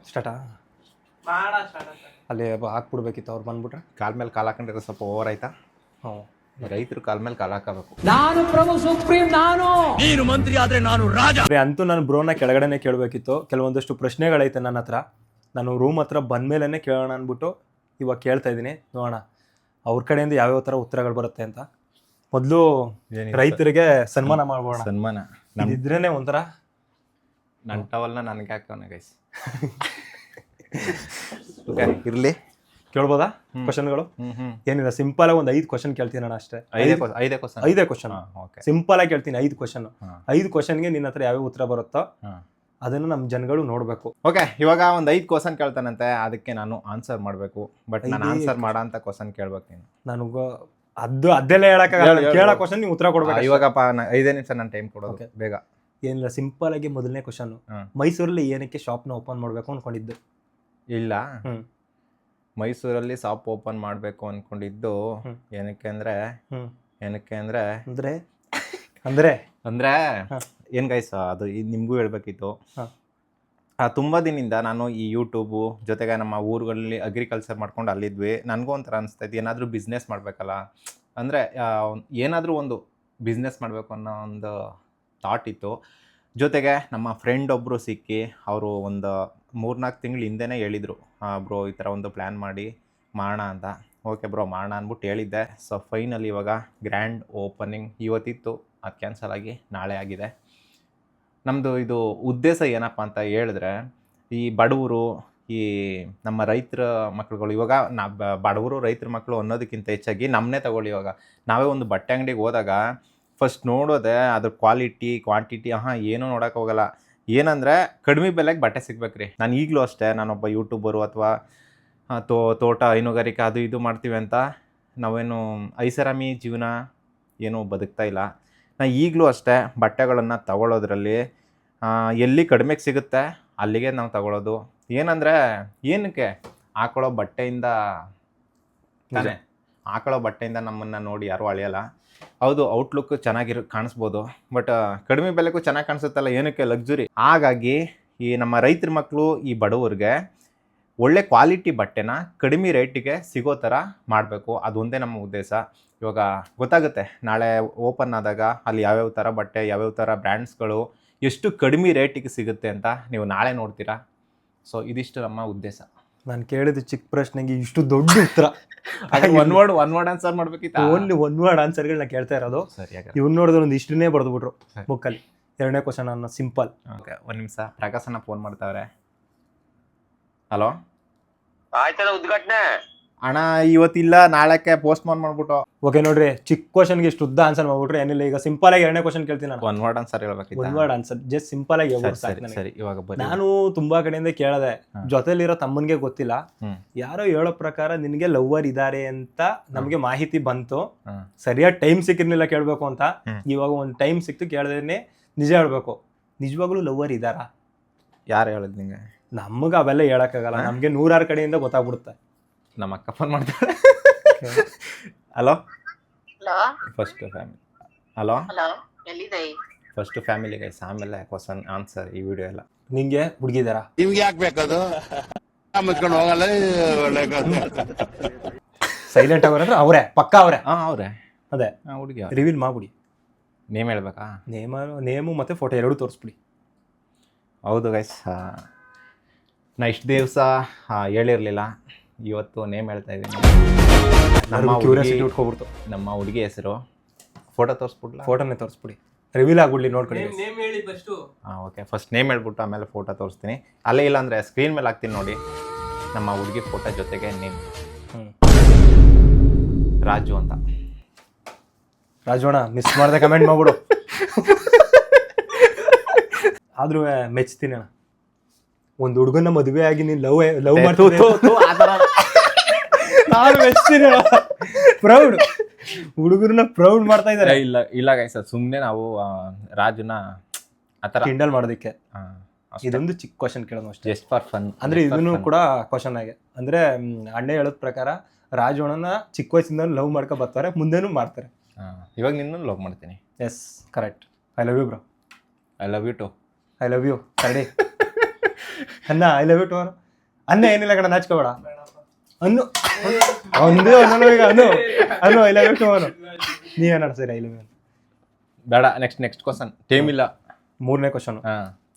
ಸ್ಟಾರ್ಟಾ? ಅಲ್ಲಿ ಹಾಕ್ಬಿಡ್ಬೇಕಿತ್ತು, ಅವ್ರು ಬಂದ್ಬಿಟ್ರೆ.
ಕಾಲ್ ಮೇಲೆ ಕಾಲು ಹಾಕೊಂಡ್ರೆ ಸ್ವಲ್ಪ ಓವರ್ ಆಯ್ತಾ? ರೈತರು ಕಾಲ್ ಮೇಲೆ ಕಾಲು ಹಾಕಬೇಕು.
ನಾನು ಪ್ರಭು ಸುಪ್ರೀಂ, ನೀನು ಮಂತ್ರಿ ಆದ್ರೆ ನಾನು ರಾಜ.
ಅಂತೂ ನಾನು ಬ್ರೋನ ಕೆಳಗಡೆನೆ ಕೇಳಬೇಕಿತ್ತು. ಕೆಲವೊಂದಷ್ಟು ಪ್ರಶ್ನೆಗಳೈತೆ ನನ್ನ ಹತ್ರ. ನಾನು ರೂಮ್ ಹತ್ರ ಬಂದ್ಮೇಲೆ ಕೇಳೋಣ ಅಂದ್ಬಿಟ್ಟು ಇವಾಗ ಕೇಳ್ತಾ ಇದ್ದೀನಿ. ನೋಡೋಣ ಅವ್ರ ಕಡೆಯಿಂದ ಯಾವ್ಯಾವ ಥರ ಉತ್ತರಗಳು ಬರುತ್ತೆ ಅಂತ. ಮೊದಲು ರೈತರಿಗೆ ಸನ್ಮಾನ ಮಾಡ್ಬೋಣ.
ಸನ್ಮಾನ
ಇದ್ರೇನೆ ಒಂಥರ.
ನನ್ನ ಟವಲ್ನ ನನಗೆ ಹಾಕೋಣ ಗೈಸ್. ಓಕೆ, ಇರಲಿ.
ಕೇಳ್ಬೋದಾ ಕ್ವಶನ್ಗಳು? ಏನಿಲ್ಲ, ಸಿಂಪಲ್ ಆಗಿ ಒಂದು 5 ಕ್ವಶನ್ ಕೇಳ್ತೀನಿ ನಾನು ಅಷ್ಟೇ. 5 ಕ್ವಶನ್ ಸಿಂಪಲ್ ಆಗಿ ಕೇಳ್ತೀನಿ. 5 ಕ್ವಶನ್. 5 ಕ್ವಶನ್ಗೆ ನಿನ್ನ ಹತ್ರ ಯಾವ್ಯಾವ ಉತ್ತರ ಬರುತ್ತೋ ಅದನ್ನು ನಮ್ಮ ಜನಗಳು ನೋಡ್ಬೇಕು.
ಓಕೆ, ಇವಾಗ ಒಂದು 5 ಕ್ವಶನ್ ಕೇಳ್ತಾನಂತೆ, ಅದಕ್ಕೆ ನಾನು ಆನ್ಸರ್ ಮಾಡಬೇಕು. ಬಟ್ ನಾನು ಆನ್ಸರ್ ಮಾಡೋ ಅಂತ ಕ್ವಶನ್ ಕೇಳ್ಬೇಕು ನೀನು.
ನನಗೂ ಅದೆಲ್ಲ ಹೇಳಕ್ಕಾಗಲ್ಲ. ಕೇಳೋ ಕ್ವಶನ್ ನೀವು ಉತ್ತರ ಕೊಡ್ಬೇಕು.
ಇವಾಗಪ್ಪ 5 ನಿಮಿಷ ನಾನು ಟೈಮ್ ಕೊಡೋದು, ಬೇಗ.
ಏನಿಲ್ಲ, ಸಿಂಪಲ್ ಆಗಿ ಮೊದಲನೇ ಕ್ವಶನ್, ಮೈಸೂರಲ್ಲಿ ಏನಕ್ಕೆ ಶಾಪ್ನ ಓಪನ್ ಮಾಡಬೇಕು ಅನ್ಕೊಂಡಿದ್ದು?
ಇಲ್ಲ, ಮೈಸೂರಲ್ಲಿ ಶಾಪ್ ಓಪನ್ ಮಾಡಬೇಕು ಅನ್ಕೊಂಡಿದ್ದು ಏನಕ್ಕೆ ಅಂದ್ರೆ ಏನ್ ಗೈಸ್, ಅದು ನಿಮಗೂ ಹೇಳ್ಬೇಕಿತ್ತು. ತುಂಬ ದಿನದಿಂದ ನಾನು ಈ ಯೂಟ್ಯೂಬು ಜೊತೆಗೆ ನಮ್ಮ ಊರುಗಳಲ್ಲಿ ಅಗ್ರಿಕಲ್ಚರ್ ಮಾಡ್ಕೊಂಡು ಅಲ್ಲಿದ್ವಿ. ನನಗೂ ಒಂಥರ ಅನಿಸ್ತಾ ಇತ್ತು, ಏನಾದರೂ ಬಿಸ್ನೆಸ್ ಮಾಡಬೇಕಲ್ಲ, ಅಂದರೆ ಏನಾದರೂ ಒಂದು ಬಿಸ್ನೆಸ್ ಮಾಡಬೇಕು ಅನ್ನೋ ಒಂದು ಥಾಟ್ ಇತ್ತು. ಜೊತೆಗೆ ನಮ್ಮ ಫ್ರೆಂಡ್ ಒಬ್ಬರು ಸಿಕ್ಕಿ, ಅವರು ಒಂದು 3-4 ತಿಂಗಳು ಹಿಂದೆನೇ ಹೇಳಿದರು, ಬ್ರೋ ಈ ಥರ ಒಂದು ಪ್ಲ್ಯಾನ್ ಮಾಡೋಣ ಅಂತ. ಓಕೆ ಬ್ರೋ ಮಾಡೋಣ ಅಂದ್ಬಿಟ್ಟು ಹೇಳಿದ್ದೆ. ಸೊ ಫೈನಲಿ ಇವಾಗ ಗ್ರ್ಯಾಂಡ್ ಓಪನಿಂಗ್ ಇವತ್ತಿತ್ತು, ಅದು ಕ್ಯಾನ್ಸಲ್ ಆಗಿ ನಾಳೆ ಆಗಿದೆ. ನಮ್ಮದು ಇದು ಉದ್ದೇಶ ಏನಪ್ಪ ಅಂತ ಹೇಳಿದ್ರೆ, ಈ ಬಡವರು, ಈ ನಮ್ಮ ರೈತರ ಮಕ್ಕಳುಗಳು, ಇವಾಗ ಬಡವರು ರೈತರ ಮಕ್ಕಳು ಅನ್ನೋದಕ್ಕಿಂತ ಹೆಚ್ಚಾಗಿ ನಮ್ಮನ್ನೇ ತಗೊಳ್ಳಿ. ಇವಾಗ ನಾವೇ ಒಂದು ಬಟ್ಟೆ ಅಂಗಡಿಗೆ ಹೋದಾಗ ಫಸ್ಟ್ ನೋಡೋದೆ ಅದ್ರ ಕ್ವಾಲಿಟಿ ಕ್ವಾಂಟಿಟಿ, ಏನೂ ನೋಡೋಕೆ ಹೋಗಲ್ಲ. ಏನಂದರೆ ಕಡಿಮೆ ಬೆಲೆಗೆ ಬಟ್ಟೆ ಸಿಗ್ಬೇಕು ರೀ. ನಾನು ಈಗಲೂ ಅಷ್ಟೇ, ನಾನೊಬ್ಬ ಯೂಟ್ಯೂಬರು ಅಥವಾ ತೋಟ ಹೈನುಗಾರಿಕೆ ಅದು ಇದು ಮಾಡ್ತೀವಿ ಅಂತ ನಾವೇನು ಐಷಾರಾಮಿ ಜೀವನ ಏನೂ ಬದುಕ್ತಾ ಇಲ್ಲ. ನಾನು ಈಗಲೂ ಅಷ್ಟೇ ಬಟ್ಟೆಗಳನ್ನು ತಗೊಳ್ಳೋದ್ರಲ್ಲಿ ಎಲ್ಲಿ ಕಡಿಮೆಗೆ ಸಿಗುತ್ತೆ ಅಲ್ಲಿಗೆ ನಾವು ತಗೊಳ್ಳೋದು. ಏನಂದರೆ ಏನಕ್ಕೆ ಹಾಕೊಳ್ಳೋ ಬಟ್ಟೆಯಿಂದ ತಾನೇ, ಹಾಕೊಳ್ಳೋ ಬಟ್ಟೆಯಿಂದ ನಮ್ಮನ್ನು ನೋಡಿ ಯಾರೂ ಅಳೆಯಲ್ಲ. ಹೌದು, ಔಟ್ಲುಕ್ ಕಾಣಿಸ್ಬೋದು, ಬಟ್ ಕಡಿಮೆ ಬೆಲೆಗೂ ಚೆನ್ನಾಗಿ ಕಾಣಿಸುತ್ತಲ್ಲ, ಏನಕ್ಕೆ ಲಕ್ಸುರಿ. ಹಾಗಾಗಿ ಈ ನಮ್ಮ ರೈತರ ಮಕ್ಕಳು, ಈ ಬಡವ್ರಿಗೆ ಒಳ್ಳೆ ಕ್ವಾಲಿಟಿ ಬಟ್ಟೆನ ಕಡಿಮೆ ರೇಟಿಗೆ ಸಿಗೋ ಥರ ಮಾಡಬೇಕು. ಅದೊಂದೇ ನಮ್ಮ ಉದ್ದೇಶ. ಇವಾಗ ಗೊತ್ತಾಗುತ್ತೆ ನಾಳೆ ಓಪನ್ ಆದಾಗ ಅಲ್ಲಿ ಯಾವ್ಯಾವ ಥರ ಬಟ್ಟೆ, ಯಾವ್ಯಾವ ಥರ ಬ್ರ್ಯಾಂಡ್ಸ್ಗಳು ಎಷ್ಟು ಕಡಿಮೆ ರೇಟಿಗೆ ಸಿಗುತ್ತೆ ಅಂತ ನೀವು ನಾಳೆ ನೋಡ್ತೀರಾ. ಸೊ ಇದಿಷ್ಟು ನಮ್ಮ ಉದ್ದೇಶ.
ನಾನು ಕೇಳಿದ ಚಿಕ್ಕ ಪ್ರಶ್ನೆಗೆ ಇಷ್ಟು ದೊಡ್ಡ ಉತ್ತರ.
ಒನ್ ವರ್ಡ್ ಆನ್ಸರ್ ಮಾಡ್ಬೇಕಿತ್ತು.
ಓನ್ಲಿ 1 ವರ್ಡ್ ಆನ್ಸರ್ಗಳನ್ನ ಕೇಳ್ತಾ ಇರೋದು. ಇವ್ನು ನೋಡಿದ್ರೆ ಒಂದು ಇಷ್ಟನ್ನೇ ಬರೆದ್ಬಿಟ್ರು ಬುಕ್ಕಲ್ಲಿ. 2ನೇ ಕ್ವಶನ್ ಅನ್ನ ಸಿಂಪಲ್.
ಓಕೆ, 1 ನಿಮಿಷ, ಪ್ರಕಾಶನ ಫೋನ್ ಮಾಡ್ತಾವ್ರೆ. ಹಲೋ,
ಆಯ್ತದ ಉದ್ಘಾಟನೆ
ಅಣ್ಣ ಇವತ್ತಿಲ್ಲ, ನಾಳಕ್ಕೆ ಪೋಸ್ಟ್ ಮಾಡ್ಬಿಟ್ಟು.
ಓಕೆ ನೋಡ್ರಿ, ಚಿಕ್ಕ ಕ್ವಶನ್ಗೆ ಇಷ್ಟು ಉದ್ದ ಆನ್ಸರ್ ಮಾಡ್ಬಿಟ್ರೆ ಏನಿಲ್ಲ. ಈಗ ಸಿಂಪಲ್ ಆಗಿ 2ನೇ ಕ್ವಶನ್ ಕೇಳ್ತೀನಿ ನಾನು.
1 ವರ್ಡ್ ಆನ್ಸರ್ ಹೇಳ್ಬೇಕಿತ್ತು.
1 ವರ್ಡ್ ಆನ್ಸರ್, ಜಸ್ಟ್ ಸಿಂಪಲ್ ಆಗಿ
ಸರಿ. ಇವಾಗ
ನಾನು ತುಂಬಾ ಕಡೆಯಿಂದ ಕೇಳದೆ, ಜೊತೆಲಿರೋ ತಮ್ಮನ್ಗೆ ಗೊತ್ತಿಲ್ಲ, ಯಾರೋ ಹೇಳೋ ಪ್ರಕಾರ ನಿನ್ಗೆ ಲವ್ವರ್ ಇದಾರೆ ಅಂತ ನಮ್ಗೆ ಮಾಹಿತಿ ಬಂತು. ಸರಿಯಾದ ಟೈಮ್ ಸಿಕ್ಕಿರ್ಲಿಲ್ಲ ಕೇಳ್ಬೇಕು ಅಂತ. ಇವಾಗ ಒಂದು ಟೈಮ್ ಸಿಕ್ತು, ಕೇಳ್ದೇನೆ ನಿಜ ಹೇಳ್ಬೇಕು. ನಿಜವಾಗ್ಲೂ ಲವ್ವರ್ ಇದಾರಾ?
ಯಾರು ಹೇಳಿದ್ ನಿಂಗೆ?
ನಮ್ಗೆ ಅವೆಲ್ಲ ಹೇಳಕ್ಕಾಗಲ್ಲ, ನಮ್ಗೆ 100 ಕಡೆಯಿಂದ ಗೊತ್ತಾಗ್ಬಿಡುತ್ತೆ.
ನಮ್ಮ ಅಕ್ಕ ಫೋನ್ ಮಾಡ್ತಾರೆ. Hello, first family. Hello, first family guys, ಆಮೇಲೆ ಕ್ವಶನ್ ಆನ್ಸರ್ ಈ ವಿಡಿಯೋ ಎಲ್ಲ.
ನಿಂಗೆ ಹುಡುಗಿದಾರ?
ನಿಮ್ಗೆ ಯಾಕೆ ಬೇಕದು? ಮುಚ್ಕೊಂಡು ಹೋಗಲ್ಲ.
ಸೈಲೆಂಟ್ ಅವ್ರೆ ಅವರೇ, ಪಕ್ಕ ಅವರೇ.
ಅವ್ರೆ,
ಅದೇ
ಹುಡುಗಿ.
ರಿವೀಲ್ ಮಾಡ್ಬಿಡಿ.
ನೇಮ್ ಹೇಳ್ಬೇಕಾ?
ನೇಮು ಮತ್ತು ಫೋಟೋ 2 ತೋರಿಸ್ಬಿಡಿ.
ಹೌದು ಗೈಸ್, ನಾ ಇಷ್ಟು ದಿವಸ ಹೇಳಿರಲಿಲ್ಲ, ಇವತ್ತು ನೇಮ್ ಹೇಳ್ತಾ ಇದ್ದೀನಿ. ನಮ್ಮ
ಕ್ಯೂರಿಯಾಸಿಟಿ ಉಟ್ಕೊಬಿಡ್ತು.
ನಮ್ಮ ಹುಡುಗಿ ಹೆಸರು ಫೋಟೋ ತೋರಿಸ್ಬಿಡ್ಲಾ?
ಫೋಟೋನೇ ತೋರಿಸ್ಬಿಡಿ, ರಿವೀಲ್ ಆಗ್ಬಿಡ್ಲಿ ನೋಡ್ಕೊಳ್ಳಿ.
ನೇಮ್ ಹೇಳಿ ಫಸ್ಟು.
ಓಕೆ, ಫಸ್ಟ್ ನೇಮ್ ಹೇಳ್ಬಿಟ್ಟು ಆಮೇಲೆ ಫೋಟೋ ತೋರಿಸ್ತೀನಿ. ಅಲ್ಲೇ ಇಲ್ಲ ಅಂದರೆ ಸ್ಕ್ರೀನ್ ಮೇಲೆ ಹಾಕ್ತೀನಿ ನೋಡಿ, ನಮ್ಮ ಹುಡುಗಿ ಫೋಟೋ ಜೊತೆಗೆ ನೇಮ್. ರಾಜು ಅಂತ.
ರಾಜೋಣ, ಮಿಸ್ ಮಾಡ್ದೆ ಕಮೆಂಟ್ ಮಾಡ್ಬಿಡು. ಆದ್ರೂ ಮೆಚ್ತೀನಿ ಅಣ್ಣ. ಒಂದು ಹುಡುಗನ ಮದುವೆ ಆಗಿ ನೀನು ಲವ್ ಮಾಡ್ತೀನಿ, ನಾನು ಮೆಚ್ತೀನಿ. ಪ್ರೌಡ್ ಹುಡುಗರನ್ನ ಪ್ರೌಡ್ ಮಾಡ್ತಾ ಇದ್ದಾರೆ.
ಇಲ್ಲ ಗೈಸ್, ಸುಮ್ಮನೆ ನಾವು ರಾಜುನ ಆ ಥರ
ಕಿಂಡಲ್ ಮಾಡೋದಕ್ಕೆ. ಇದೊಂದು ಚಿಕ್ಕ ಕ್ವಶನ್ ಕೇಳೋಣ ಅಷ್ಟೇ,
ಜಸ್ಟ್ ಫಾರ್ ಫನ್.
ಅಂದ್ರೆ ಇದನ್ನು ಕೂಡ ಕ್ವಶನ್ ಆಗಿ, ಅಂದ್ರೆ ಅಣ್ಣ ಹೇಳೋದ್ ಪ್ರಕಾರ ರಾಜೋಣನ ಚಿಕ್ಕ ವಯಸ್ಸಿಂದ ಲವ್ ಮಾಡ್ಕೊ ಬರ್ತಾರೆ, ಮುಂದೆನೂ ಮಾಡ್ತಾರೆ.
ಇವಾಗ ನಿನ್ನೂ ಲವ್ ಮಾಡ್ತೀನಿ.
Yes, correct. I love you bro.
I love you too.
I love you ಕರಡಿ. ಅನ್ನ ಐ ಲವ್ ಯು ಟು ಅನ್ನ. ಏನಿಲ್ಲ ಕಣ, ನಾಚ್ಕೋಬೇಡ. ಅನ್ನು ಈಗ ಅನ್ನು ಐ ಲವ್ ಯು ಟು ಅನ್ನು. ನೀವೇನು ಸರಿ, ಐ ಲವ್ ಯು
ಬೇಡ. Next question. ಟೈಮ್ ಇಲ್ಲ.
3ನೇ ಕ್ವಶನ್.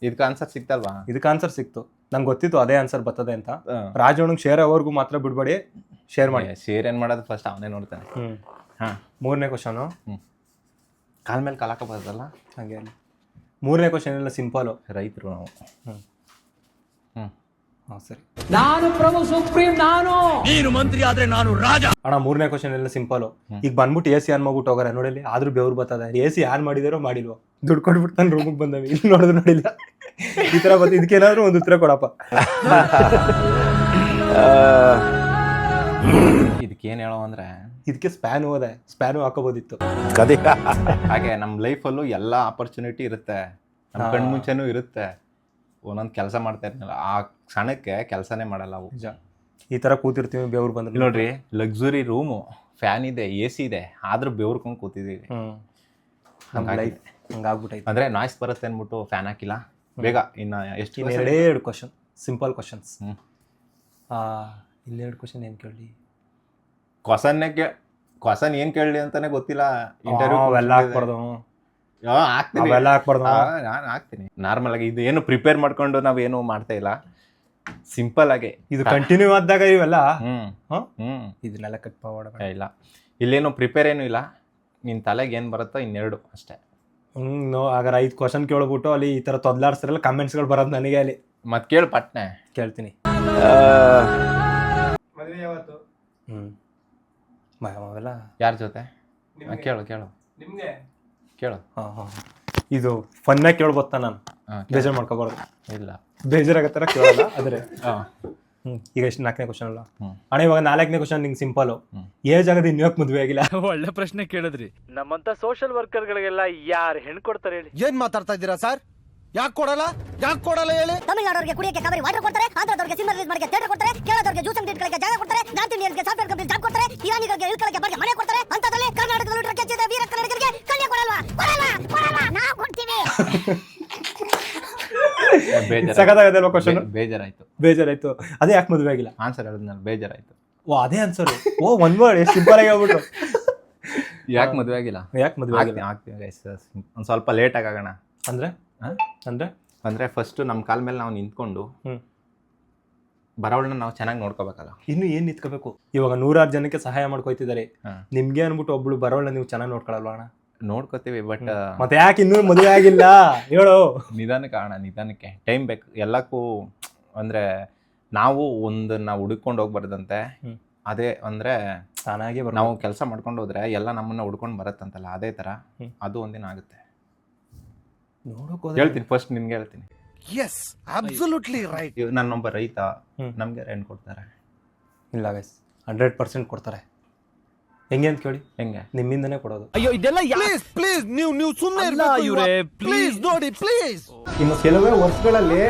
ಇದಕ್ಕೆ ಆನ್ಸರ್ ಸಿಕ್ತಲ್ವಾ?
ಇದಕ್ಕೆ ಆನ್ಸರ್ ಸಿಕ್ತು, ನಂಗೆ ಗೊತ್ತಿತ್ತು ಅದೇ ಆನ್ಸರ್ ಬರ್ತದೆ ಅಂತ. ರಾಜೋಣಂಗೆ ಶೇರ್ ಆಗೋರ್ಗು ಮಾತ್ರ ಬಿಡ್ಬೇಡಿ, ಶೇರ್ ಮಾಡಿ.
ಶೇರ್ ಏನು ಮಾಡೋದು ಫಸ್ಟ್ ಅವನೇ ನೋಡ್ತಾನೆ.
3ನೇ ಕ್ವಶನು.
ಕಾಲ ಮೇಲೆ ಕಾಲ ಹಾಕಬಾರ್ದಲ್ಲ,
ಹಾಗೆ. 3ನೇ ಕ್ವಶನ್ ಎಲ್ಲ ಸಿಂಪಲು.
ರೈತರು ನಾವು.
ಹಾಂ ಸರಿ
ನಾನು ಪ್ರಭು ಸುಪ್ರೀಂ ನಾನು.
ನೀನು ಮಂತ್ರಿ ಆದ್ರೆ ನಾನು ರಾಜ.
ಅಣ್ಣ 3ನೇ ಕ್ವಶನ್ ಎಲ್ಲ ಸಿಂಪಲು. ಈಗ ಬಂದ್ಬಿಟ್ಟು AC ಆನ್ ಮಾಡ್ಬಿಟ್ಟು ಹೋಗಾರೆ ನೋಡಲಿ, ಆದ್ರೂ ಬೆವ್ರು ಬರ್ತದೆ. AC ಆನ್ ಮಾಡಿದಾರೋ ಮಾಡಿಲ್ವೋ, ದುಡ್ಡು ಕೊಟ್ಬಿಟ್ಟು ನಾನು ರೂಮಿಗೆ ಬಂದವಿ, ಇಲ್ಲಿ ನೋಡಿದ್ರು ನೋಡಿಲ್ಲ. ಈ ಥರ ಬಂದು ಇದಕ್ಕೇನಾದ್ರು ಒಂದು ಉತ್ತರ ಕೊಡಪ್ಪ.
ಇದಕ್ಕೇನು ಹೇಳೋ ಅಂದರೆ
ಇದಕ್ಕೆ ಸ್ಪ್ಯಾನ್ ಹೋದೆ, ಸ್ಪ್ಯಾನು ಹಾಕೋಬೋದಿತ್ತು.
ಹಾಗೆ ನಮ್ಮ ಲೈಫಲ್ಲೂ ಎಲ್ಲ ಆಪರ್ಚುನಿಟಿ ಇರುತ್ತೆ, ನಮ್ಮ ಕಣ್ಮುಂಚೆನೂ ಇರುತ್ತೆ. ಒಂದೊಂದು ಕೆಲಸ ಮಾಡ್ತಾ ಇರ್ತಿಲ್ಲ, ಆ ಕ್ಷಣಕ್ಕೆ ಕೆಲಸನೇ ಮಾಡಲ್ಲ ಅವು.
ನಿಜ. ಈ ಥರ ಕೂತಿರ್ತೀವಿ, ಬೆವ್ರು ಬಂದ್ರೆ
ನೋಡ್ರಿ, ಲಕ್ಸುರಿ ರೂಮು, ಫ್ಯಾನ್ ಇದೆ, AC ಇದೆ, ಆದ್ರೂ ಬೆವ್ರ್ಕೊಂಡು ಕೂತಿದ್ದೀವಿ.
ನಮ್ಮ ಲೈಫ್ ಹಂಗಾಗ್ಬಿಟ್ಟೈತೆ.
ಅಂದರೆ ನಾಯ್ಸ್ ಬರುತ್ತೆ ಅಂದ್ಬಿಟ್ಟು ಫ್ಯಾನ್ ಹಾಕಿಲ್ಲ. ಬೇಗ ಇನ್ನು ಎಷ್ಟು
ಇನ್ನೆರಡು ಕ್ವಶನ್, ಸಿಂಪಲ್ ಕ್ವಶನ್ಸ್. ಇನ್ನೆರಡು ಕ್ವಶನ್ ಏನು ಕೇಳಲಿ?
ಕ್ವಶನ್ ಏನು ಕೇಳಲಿ ಅಂತಾನೆ ಗೊತ್ತಿಲ್ಲ. ಇಂಟರ್ವ್ಯೂ
ಅವೆಲ್ಲ ಹಾಕ್ಬಾರ್ದು,
ಹಾಕ್ತೀನಿ,
ಅವೆಲ್ಲ ಹಾಕ್ಬಾರ್ದು.
ನಾನು ಹಾಕ್ತೀನಿ. ನಾರ್ಮಲ್ ಆಗಿ ಇದು ಏನು ಪ್ರಿಪೇರ್ ಮಾಡ್ಕೊಂಡು ನಾವೇನು ಮಾಡ್ತಾ ಇಲ್ಲ, ಸಿಂಪಲ್ ಆಗಿ.
ಇದು ಕಂಟಿನ್ಯೂ ಆದಾಗ ಇವೆಲ್ಲ
ಇದನ್ನೆಲ್ಲ ಕಟ್ ಮಾಡೋಣ ಇಲ್ಲ. ಇಲ್ಲೇನು ಪ್ರಿಪೇರ್ ಏನೂ ಇಲ್ಲ, ನಿನ್ನ ತಲೆಗೆ ಏನು ಬರುತ್ತೋ ಇನ್ನೆರಡು ಅಷ್ಟೇ.
ಹಾಗಾದ್ರೆ 5 ಕ್ವಶನ್ ಕೇಳ್ಬಿಟ್ಟು ಅಲ್ಲಿ ಈ ಥರ ತೊದ್ಲಾಡ್ಸ್ತಾರಲ್ಲ, ಕಮೆಂಟ್ಸ್ಗಳು ಬರೋದು ನನಗೆ ಅಲ್ಲಿ.
ಮತ್ತೆ ಕೇಳು ಪಟ್ನೆ
ಕೇಳ್ತೀನಿ.
ಮದುವೆ ಯಾವತ್ತು?
ಅವೆಲ್ಲ
ಯಾರ ಜೊತೆ? ಕೇಳು
ನಿಮ್ಗೆ
ಕೇಳು.
ಹಾಂ ಇದು ಫನ್ನಾಗಿ ಕೇಳ್ಬೋತ್ತಾ? ನಾನು ಬೇಜಾರು ಮಾಡ್ಕೋಬಾರ್ದು.
ಇಲ್ಲ,
ಬೇಜಾರಾಗತ್ತಾರ ಕೇಳಲ್ಲ. ಆದರೆ ಈಗ ಎಷ್ಟು 4ನೇ ಕ್ವಶನ್ ಅಲ್ಲ ಅಣ್ಣ. ಇವಾಗ 4ನೇ ಕ್ವಶನ್ ನಿಂಗೆ ಸಿಂಪಲ್. ಏಜ್ ಆಗದೆ ಇನ್ಯಾಕೆ ಮದುವೆ ಆಗಿಲ್ಲ?
ಒಳ್ಳೆ ಪ್ರಶ್ನೆ ಕೇಳಿದ್ರಿ. ನಮ್ಮಂತ ಸೋಷಿಯಲ್ ವರ್ಕರ್ಗಳಿಗೆಲ್ಲ ಯಾರು ಹೆಣ್ಣು ಕೊಡ್ತಾರೆ ಹೇಳಿ?
ಏನ್ ಮಾತಾಡ್ತಾ ಇದ್ದೀರಾ ಸರ್? ಯಾಕೆ ಕೊಡಲ್ಲ ಹೇಳಿ?
ತಮಿಳುನಾಡವರಿಗೆ ಕುಡಿಯಕ್ಕೆ ಕಾವೇರಿ ವಾಟರ್ ಕೊಡ್ತಾರೆ, ಆಂಧ್ರದವರಿಗೆ ಸಿನಿಮಾ ರಿಲೀಸ್ ಮಾಡಕ್ಕೆ ಥಿಯೇಟರ್ ಕೊಡ್ತಾರೆ, ಕೇರಳದವರಿಗೆ ಜ್ಯೂಸ್ ಅಂಗಡಿ ಇಟ್ಕೊಳ್ಳಕ್ಕೆ ಜಾಗ ಕೊಡ್ತಾರೆ, ನಾರ್ತ್ ಇಂಡಿಯನ್ಸ್ಗೆ ಸಾಫ್ಟ್ವೇರ್ ಕಂಪನಿ ಜಾಬ್ ಕೊಡ್ತಾರೆ, ಇರಾನಿಗಳಿಗೆ ಇಳ್ಕೊಳ್ಳಕ್ಕೆ ಬಾಡಿಗೆ ಮನೆ ಕೊಡ್ತಾರೆ. ಅಂತದಲ್ಲಿ ಕರ್ನಾಟಕದಲ್ಲಿ ಟಿಕೆಟ್ ವೀರ ಕನ್ನಡಿಗರಿಗೆ ಕನ್ಯಾ ಕೊಡಲ್ವಾ? ನಾವು ಕೊಡ್ತೀವಿ.
ಸಗದಾಗದಲ್ವಾ ಕ್ವಶನ್?
ಬೇಜಾರಾಯ್ತು.
ಅದೇ ಯಾಕೆ ಮದುವೆ ಆಗಿಲ್ಲ?
ಆನ್ಸರ್ ಹೇಳಿದ್ನಲ್ಲ, ಬೇಜಾರಾಯ್ತು.
ಅದೇ ಆನ್ಸರ್. ಒಂದ್ ವರ್ಡ್ ಎಷ್ಟು ಸಿಂಪಲ್ ಆಗಿ ಹೇಳ್ಬಿಟ್ರು.
ಯಾಕೆ ಮದುವೆ ಆಗಿಲ್ಲ? ಆಗ್ತೀವಿ ಒಂದು ಸ್ವಲ್ಪ ಲೇಟಾಗಿ ಆಗೋಣ. ಅಂದ್ರೆ ಫಸ್ಟ್ ನಮ್ಮ ಕಾಲ ಮೇಲೆ ನಾವು ನಿಂತ್ಕೊಂಡು ಬರೋಳನ್ನ ನಾವು ಚೆನ್ನಾಗಿ ನೋಡ್ಕೋಬೇಕಲ್ಲ.
ಇನ್ನು ಏನ್ ನಿಂತ್ಕೋಬೇಕು? ಇವಾಗ 100 ಜನಕ್ಕೆ ಸಹಾಯ ಮಾಡ್ಕೊಯ್ತಿದ್ದಾರೆ, ನಿಮ್ಗೆ ಅನ್ಬಿಟ್ಟು ಒಬ್ಳು ಬರೋಳನ್ನ ನೀವು ಚೆನ್ನಾಗಿ ನೋಡ್ಕೊಳಲ್ವಾ ಅಣ್ಣ?
ನೋಡ್ಕೋತೀವಿ, ಬಟ್
ಮತ್ತೆ ಯಾಕೆ ಇನ್ನೂ ಮದುವೆ ಆಗಿಲ್ಲ ಹೇಳು?
ನಿಧಾನಕ್ಕೆ ಟೈಮ್ ಬೇಕು ಎಲ್ಲಕ್ಕೂ. ಅಂದ್ರೆ ನಾವು ಒಂದನ್ನ ಹುಡುಕೊಂಡು ಹೋಗ್ಬಾರ್ದಂತೆ. ಅದೇ ಅಂದ್ರೆ
ತಾನಾಗೆ
ನಾವು ಕೆಲಸ ಮಾಡ್ಕೊಂಡು ಹೋದ್ರೆ ಎಲ್ಲ ನಮ್ಮನ್ನ ಹುಡ್ಕೊಂಡು ಬರತ್ತಂತಲ್ಲ, ಅದೇ ತರ ಅದು ಒಂದಿನ ಆಗುತ್ತೆ. ಹೇಳ್ತೀನಿ, ಫಸ್ಟ್ ನಿನ್ಗೆ ಹೇಳ್ತೀನಿ.
S, absolutely right.
ನನ್ನೊಬ್ಬ ರೈತ, ನಮ್ಗೆ ಹೆಣ್ಣು ಕೊಡ್ತಾರೆ?
ಇಲ್ಲ ಗೈಸ್, 100% ಕೊಡ್ತಾರೆ. ಹೆಂಗೆ ಅಂತ ಕೇಳಿ?
ಹೆಂಗೆ?
ನಿಮ್ಮಿಂದನೇ ಕೊಡೋದು.
ಅಯ್ಯೋ ಇದೆಲ್ಲ
ಪ್ಲೀಸ್ ನೀವು ಸುಮ್ಮನೆ ಪ್ಲೀಸ್ ನೋಡಿ ಪ್ಲೀಸ್.
ಇನ್ನು ಕೆಲವೇ ವರ್ಷಗಳಲ್ಲಿ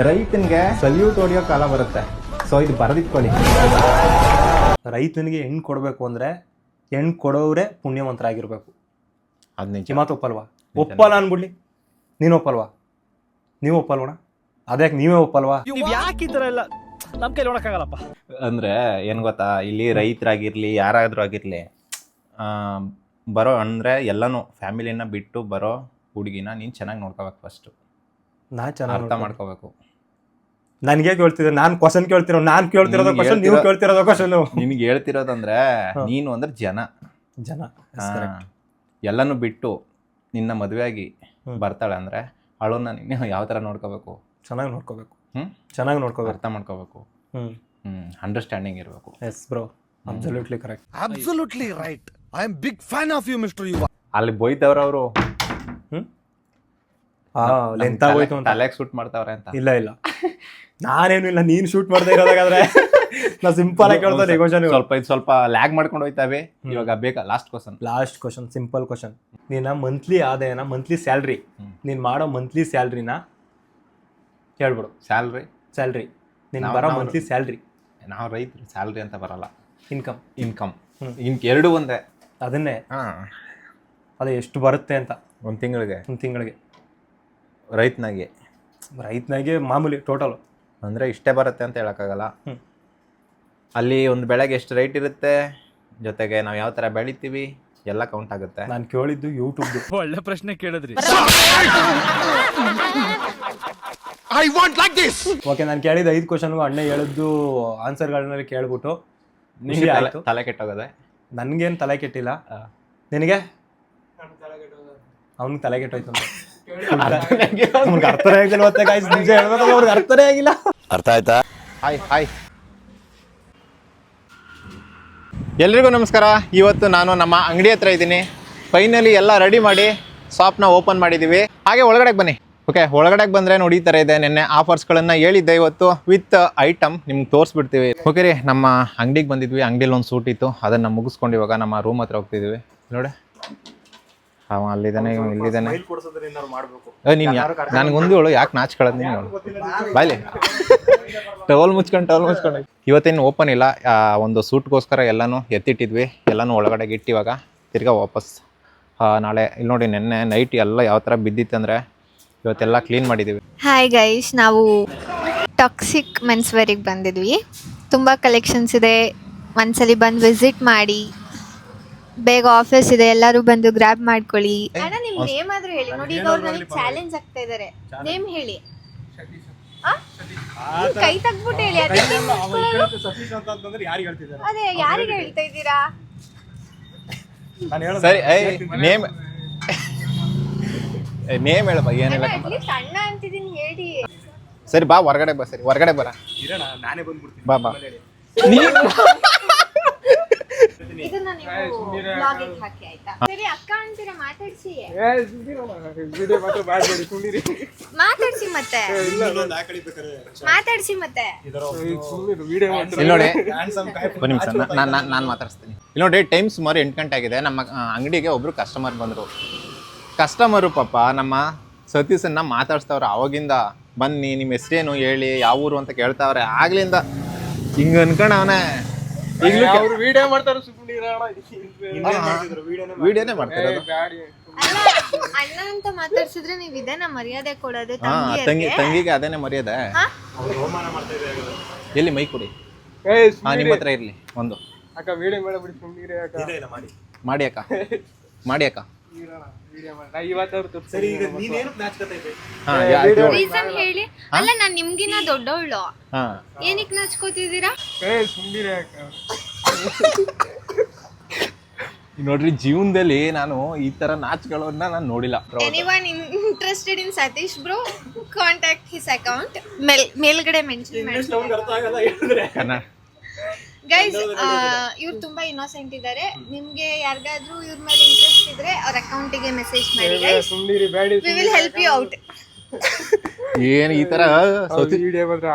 ರೈತನಿಗೆ ಸಲ್ಯೂಟ್ ಹೊಡೆಯೋ ಕಾಲ ಬರುತ್ತೆ. ಸೊ ಇದು ಬರೆದಿಟ್ಕೊಳ್ಳಿ.
ರೈತನಿಗೆ ಹೆಣ್ಣು ಕೊಡಬೇಕು ಅಂದ್ರೆ ಹೆಣ್ಣು ಕೊಡೋರೇ ಪುಣ್ಯವಂತರಾಗಿರ್ಬೇಕು.
ಅದು ನಿಜ.
ಮಾತು ಒಪ್ಪಲ್ವಾ? ಒಪ್ಪಲ್ಲ ಅನ್ಬಿಡ್ಲಿ. ನೀನು ಒಪ್ಪಲ್ವಾ? ನೀವು ಒಪ್ಪಲ್ವಣ? ಅದ್ಯಾಕೆ ನೀವೇ ಒಪ್ಪಲ್ವಾ?
ಯಾಕೆ ಈ ಥರ ಎಲ್ಲ ನಮ್ಮ ಕೈಲಿ ನೋಡೋಕ್ಕಾಗಲ್ಲಪ್ಪ.
ಅಂದರೆ ಏನು ಗೊತ್ತಾ, ಇಲ್ಲಿ ರೈತರಾಗಿರಲಿ ಯಾರಾದರೂ ಆಗಿರಲಿ, ಬರೋ ಅಂದರೆ ಎಲ್ಲನೂ ಫ್ಯಾಮಿಲಿನ ಬಿಟ್ಟು ಬರೋ ಹುಡುಗಿನ ನೀನು ಚೆನ್ನಾಗಿ ನೋಡ್ಕೋಬೇಕು. ಫಸ್ಟು ಅರ್ಥ ಮಾಡ್ಕೋಬೇಕು.
ನನಗೆ ಕೇಳ್ತಿದ್ದೆ, ನಾನು ಕ್ವಶನ್ ಕೇಳ್ತಿರೋದು ಕ್ವಶನ್, ನೀವು ಕೇಳ್ತಿರೋದು ಕ್ವಶನ್.
ನಿನಗೆ ಹೇಳ್ತಿರೋದಂದ್ರೆ ನೀನು ಅಂದ್ರೆ ಜನ ಎಲ್ಲನೂ ಬಿಟ್ಟು ನಿನ್ನ ಮದುವೆಯಾಗಿ ಬರ್ತಾಳೆ ಅಂದರೆ ಅವಳನ್ನ ನೀನು ಯಾವ ಥರ ನೋಡ್ಕೋಬೇಕು?
ಚೆನ್ನಾಗಿ ನೋಡ್ಕೋಬೇಕು.
ಅರ್ಥ ಮಾಡ್ಕೋಬೇಕು. ಅಂಡರ್ಸ್ಟ್ಯಾಂಡಿಂಗ್ ಇರಬೇಕು.
Yes bro, absolutely correct.
Absolutely right. I am big fan of you mister Yuva.
ಅಲ್ಲಿ ಬೋಯ್ತವ್ರ ಅವರು
ಹೋಯ್ತು ಅಂತ
ತಲೆಗೆ ಶೂಟ್ ಮಾಡ್ತಾವ್ರೆ ಅಂತ.
ಇಲ್ಲ ನಾನೇನು ಇಲ್ಲ, ನೀನ್ ಶೂಟ್ ಮಾಡ್ತಾ ಇರೋದಾಗಾದ್ರೆ ನಾ ಸಿಂಪಲ್ ಆಗಿ ಕೇಳ್ತಾರೆ ಕ್ವಶನ್.
ಸ್ವಲ್ಪ ಲ್ಯಾಗ್ ಮಾಡ್ಕೊಂಡು ಹೋಯ್ತಾವೆ. ಇವಾಗ ಬೇಕಾ ಲಾಸ್ಟ್ ಕ್ವಶನ್?
Simple question. ನೀನ ಮಂತ್ಲಿ ಆದಾಯನ, ಮಂತ್ಲಿ ಸ್ಯಾಲ್ರಿ, ನೀನ್ ಮಾಡೋ ಮಂತ್ಲಿ ಸ್ಯಾಲ್ರಿನ ಹೇಳ್ಬಿಡು. ಸ್ಯಾಲ್ರಿ ನೀನ್ ಬರೋ ಮಂತ್ಲಿ ಸ್ಯಾಲ್ರಿ.
ನಾವು ರೈತರು ಸ್ಯಾಲ್ರಿ ಅಂತ ಬರಲ್ಲ,
ಇನ್ಕಮ್.
ಎರಡು ಒಂದೇ.
ಅದನ್ನೇ ಅದು ಎಷ್ಟು ಬರುತ್ತೆ ಅಂತ
ಒಂದು ತಿಂಗಳಿಗೆ
ರೈತನಾಗೆ ಮಾಮೂಲಿ ಟೋಟಲ್
ಅಂದರೆ ಇಷ್ಟೇ ಬರುತ್ತೆ ಅಂತ ಹೇಳೋಕ್ಕಾಗಲ್ಲ. ಅಲ್ಲಿ ಒಂದು ಬೆಳೆಗೆ ಎಷ್ಟು ರೈಟ್ ಇರುತ್ತೆ, ಜೊತೆಗೆ ನಾವು ಯಾವ ಥರ ಬೆಳಿತೀವಿ ಎಲ್ಲ ಕೌಂಟ್ ಆಗುತ್ತೆ.
ನಾನು ಕೇಳಿದ್ದು ಯೂಟ್ಯೂಬ್.
ಒಳ್ಳೆ ಪ್ರಶ್ನೆ ಕೇಳಿದ್ರಿ.
ಓಕೆ, ನಾನು ಕೇಳಿದ 5 ಕ್ವಶನ್ಗೂ ಅಣ್ಣ ಹೇಳಿದ್ದು ಆನ್ಸರ್ಗಳನ್ನ ಕೇಳ್ಬಿಟ್ಟು
ತಲೆ ಕೆಟ್ಟೋಗದೆ.
ನನ್ಗೇನು ತಲೆ ಕೆಟ್ಟಿಲ್ಲ, ನಿನಗೆ? ಅವ್ನಿಗೆ ತಲೆ ಕೆಟ್ಟೋಯ್ತು ಅಂತ. ಅರ್ಥನೇ ಆಗಿಲ್ಲ. ಮತ್ತೆ ಗಾಯ್ಸ್ ನಿಜ ಹೇಳ್ಬೇಕು, ಅವ್ರಿಗೆ ಅರ್ಥನೇ ಆಗಿಲ್ಲ.
ಅರ್ಥ ಆಯ್ತಾ?
ಹಾಯ್ ಎಲ್ರಿಗೂ ನಮಸ್ಕಾರ. ಇವತ್ತು ನಾನು ನಮ್ಮ ಅಂಗಡಿ ಹತ್ರ ಇದ್ದೀನಿ. ಫೈನಲಿ ಎಲ್ಲ ರೆಡಿ ಮಾಡಿ ಶಾಪ್ನ ಓಪನ್ ಮಾಡಿದ್ದೀವಿ. ಹಾಗೆ ಒಳಗಡೆ ಬನ್ನಿ. ಓಕೆ, ಒಳಗಡೆ ಬಂದರೆ ನೋಡಿ ಈ ಥರ ಇದೆ. ನಿನ್ನೆ ಆಫರ್ಸ್ಗಳನ್ನು ಹೇಳಿದ್ದೆ, ಇವತ್ತು ವಿತ್ ಐಟಮ್ ನಿಮ್ಗೆ ತೋರಿಸ್ಬಿಡ್ತೀವಿ. ಓಕೆ ರೀ, ನಮ್ಮ ಅಂಗಡಿಗೆ ಬಂದಿದ್ವಿ. ಅಂಗಡಿಲಿ ಒಂದು ಸೂಟ್ ಇತ್ತು, ಅದನ್ನು ಮುಗಿಸ್ಕೊಂಡು ಇವಾಗ ನಮ್ಮ ರೂಮ್ ಹತ್ರ ಹೋಗ್ತಿದ್ದೀವಿ. ನೋಡಿ ಅವ ಅಲ್ಲಿದ್ದಾನೆ, ಇವ ಇಲ್ಲಿದ್ದಾನೆ. ನೀನು ನನಗೊಂದು ಹೇಳು, ಯಾಕೆ ನಾಚ್ಕೊಳ್ಳೋದು ನೀನು? ಬಾಯ್ಲಿ ಟವಲ್ ಮುಚ್ಕೊಂಡು ಇವತ್ತೇನು ಓಪನ್ ಇಲ್ಲ. ಒಂದು ಸೂಟ್ಗೋಸ್ಕರ ಎಲ್ಲನೂ ಎತ್ತಿಟ್ಟಿದ್ವಿ. ಎಲ್ಲನೂ ಒಳಗಡೆಗೆ ಇಟ್ಟು ಇವಾಗ ತಿರ್ಗಾ ವಾಪಸ್ ನಾಳೆ. ಇಲ್ಲಿ ನೋಡಿ, ನೆನ್ನೆ ನೈಟ್ ಎಲ್ಲ ಯಾವ ಥರ ಬಿದ್ದಿತ್ತಂದರೆ ಇವತ್ತೆಲ್ಲ ಕ್ಲೀನ್ ಮಾಡಿದ್ದೀವಿ.
ಹಾಯ್ ಗೈಸ್, ನಾವು ಟಾಕ್ಸಿಕ್ ಮೆನ್ಸ್ ವೇರಿಗೆ ಬಂದಿದ್ವಿ. ತುಂಬ ಕಲೆಕ್ಷನ್ಸ್ ಇದೆ, ಒಂದ್ಸಲಿ ಬಂದು ವಿಸಿಟ್ ಮಾಡಿ. ಬೇಗ ಆಫೀಸ್ ಇದೆ, ಎಲ್ಲರೂ ಬಂದು ಗ್ರ್ಯಾಬ್ ಮಾಡ್ಕೊಳ್ಳಿ. ಅಣ್ಣ ನಿಮ್ಮ ನೇಮ್ ಆದ್ರೂ ಹೇಳಿ. ನೋಡಿ ಈಗ ಅವ್ರು ನನಗೆ ಚಾಲೆಂಜ್ ಆಗ್ತಾ ಇದ್ದಾರೆ. ನೇಮ್ ಹೇಳಿ. ಕೈ ತೆಗ್ಬಿಟ್ಟು ಹೇಳಿ. ಅದೇ ಯಾರಿಗೆ ಹೇಳ್ತಾ ಇದ್ದೀರಾ?
ಸರಿ, ನೇಮ್ ಹೇಳಪ್ಪ. ಏನಿಲ್ಲ,
ಅಟ್ಲೀಸ್ಟ್ ಅಣ್ಣ ಅಂತಿದ್ದೀನಿ ಹೇಳಿ.
ಸರಿ ಬಾ ಹೊರಗಡೆ ಬಾ. ಸರಿ ಹೊರಗಡೆ ಬರ,
ನಾನೇ ಬಂದ್ಬಿಡ್ತೀನಿ.
ಬಾ
ಇದನ್ನ ನೀವು ಬ್ಲಾಗಿಗೆ ಹಾಕಿ ಆಯ್ತಾ? ಸರಿ ಅಕ್ಕ ಅಂತೀರಾ, ಮಾತಾಡ್ಸಿ ಮತ್ತೆ ಮಾತಾಡ್ಸಿ ಮತ್ತೆ.
ಇಲ್ಲಿ ನೋಡಿ, ಒಂದು ನಿಮಿಷ ನಾನು ಮಾತಾಡ್ಸ್ತೀನಿ. ಇಲ್ಲಿ ನೋಡಿ, ಟೈಮ್ ಸುಮಾರು 8 ಗಂಟೆ ಆಗಿದೆ. ನಮ್ಮ ಅಂಗಡಿಗೆ ಒಬ್ರು ಕಸ್ಟಮರ್ ಬಂದರು. ಕಸ್ಟಮರು ಪಾಪ ನಮ್ಮ ಸತೀಶನ್ನ ಮಾತಾಡ್ಸ್ತವ್ರೆ. ಅವಾಗಿಂದ ಬನ್ನಿ, ನಿಮ್ಮ ಹೆಸರೇನು ಹೇಳಿ, ಯಾವ ಊರು ಅಂತ ಕೇಳ್ತಾವ್ರೆ. ಆಗ್ಲಿಂದ ಹಿಂಗೆ ಅನ್ಕೊಂಡು ಅವನೇ ಈಗಲೂ
ವಿಡಿಯೋ ಮಾಡ್ತಾರೆ.
ವಿಡಿಯೋನೇ ಮಾಡ್ತಿರೋದು.
ಅಲ್ಲ, ಅಣ್ಣ ಅಂತ ಮಾತಾಡ್ಸಿದ್ರೆ ನೀವು ಇದೇನ ಮರ್ಯಾದೆ ಕೊಡೋದು?
ತಂಗಿಗೆ ಅದೇನೆ ಮರ್ಯಾದೆ. ಎಲ್ಲಿ ಮೈ ಕೊಡಿ. ನಿಮ್ಮ ಹತ್ರ ಇರ್ಲಿ ಒಂದು.
ಅಕ್ಕ ವಿಡಿಯೋ ಮಾಡಬಿಡಿ, ಸುಮ್ಮನೆ ಅಕ್ಕ.
ಮಾಡಿ ಅಕ್ಕ.
ರೀಸನ್ ಹೇಳಿ. ಅಲ್ಲ, ನಾನ್ ನಿಮ್ಗಿನ್ನ ದೊಡ್ಡವಳು, ಏನಕ್ಕೆ ನಾಚ್ಕೋತಿದ್ದೀರಾ?
ನೋಡ್ರಿ, ಜೀವನದಲ್ಲಿ ನಾನು ಈ ತರ ನಾಚ್ಗಳನ್ನ ನಾನು ನೋಡಿಲ್ಲ.
Anyone interested in Satish bro, contact his account. ಮೇಲ್ಗಡೆ ಮೆನ್ಷನ್ ಮಾಡಿ. ಗೈಸ್, ಇವ್ರು ತುಂಬಾ ಇನ್ನೋಸೆಂಟ್ ಇದ್ದಾರೆ. ನಿಮ್ಗೆ ಯಾರಿಗಾದ್ರೂ ಇವ್ರ ಮೇಲೆ ಇಂಟ್ರೆಸ್ಟ್ ಇದ್ರೆ ಅವ್ರ ಅಕೌಂಟಿಗೆ ಮೆಸೇಜ್ ಮಾಡಿ guys. We will help you out.
ಏನ್ ಈ ತರ
ವಿಡಿಯೋ ಬಂದ್ರೆ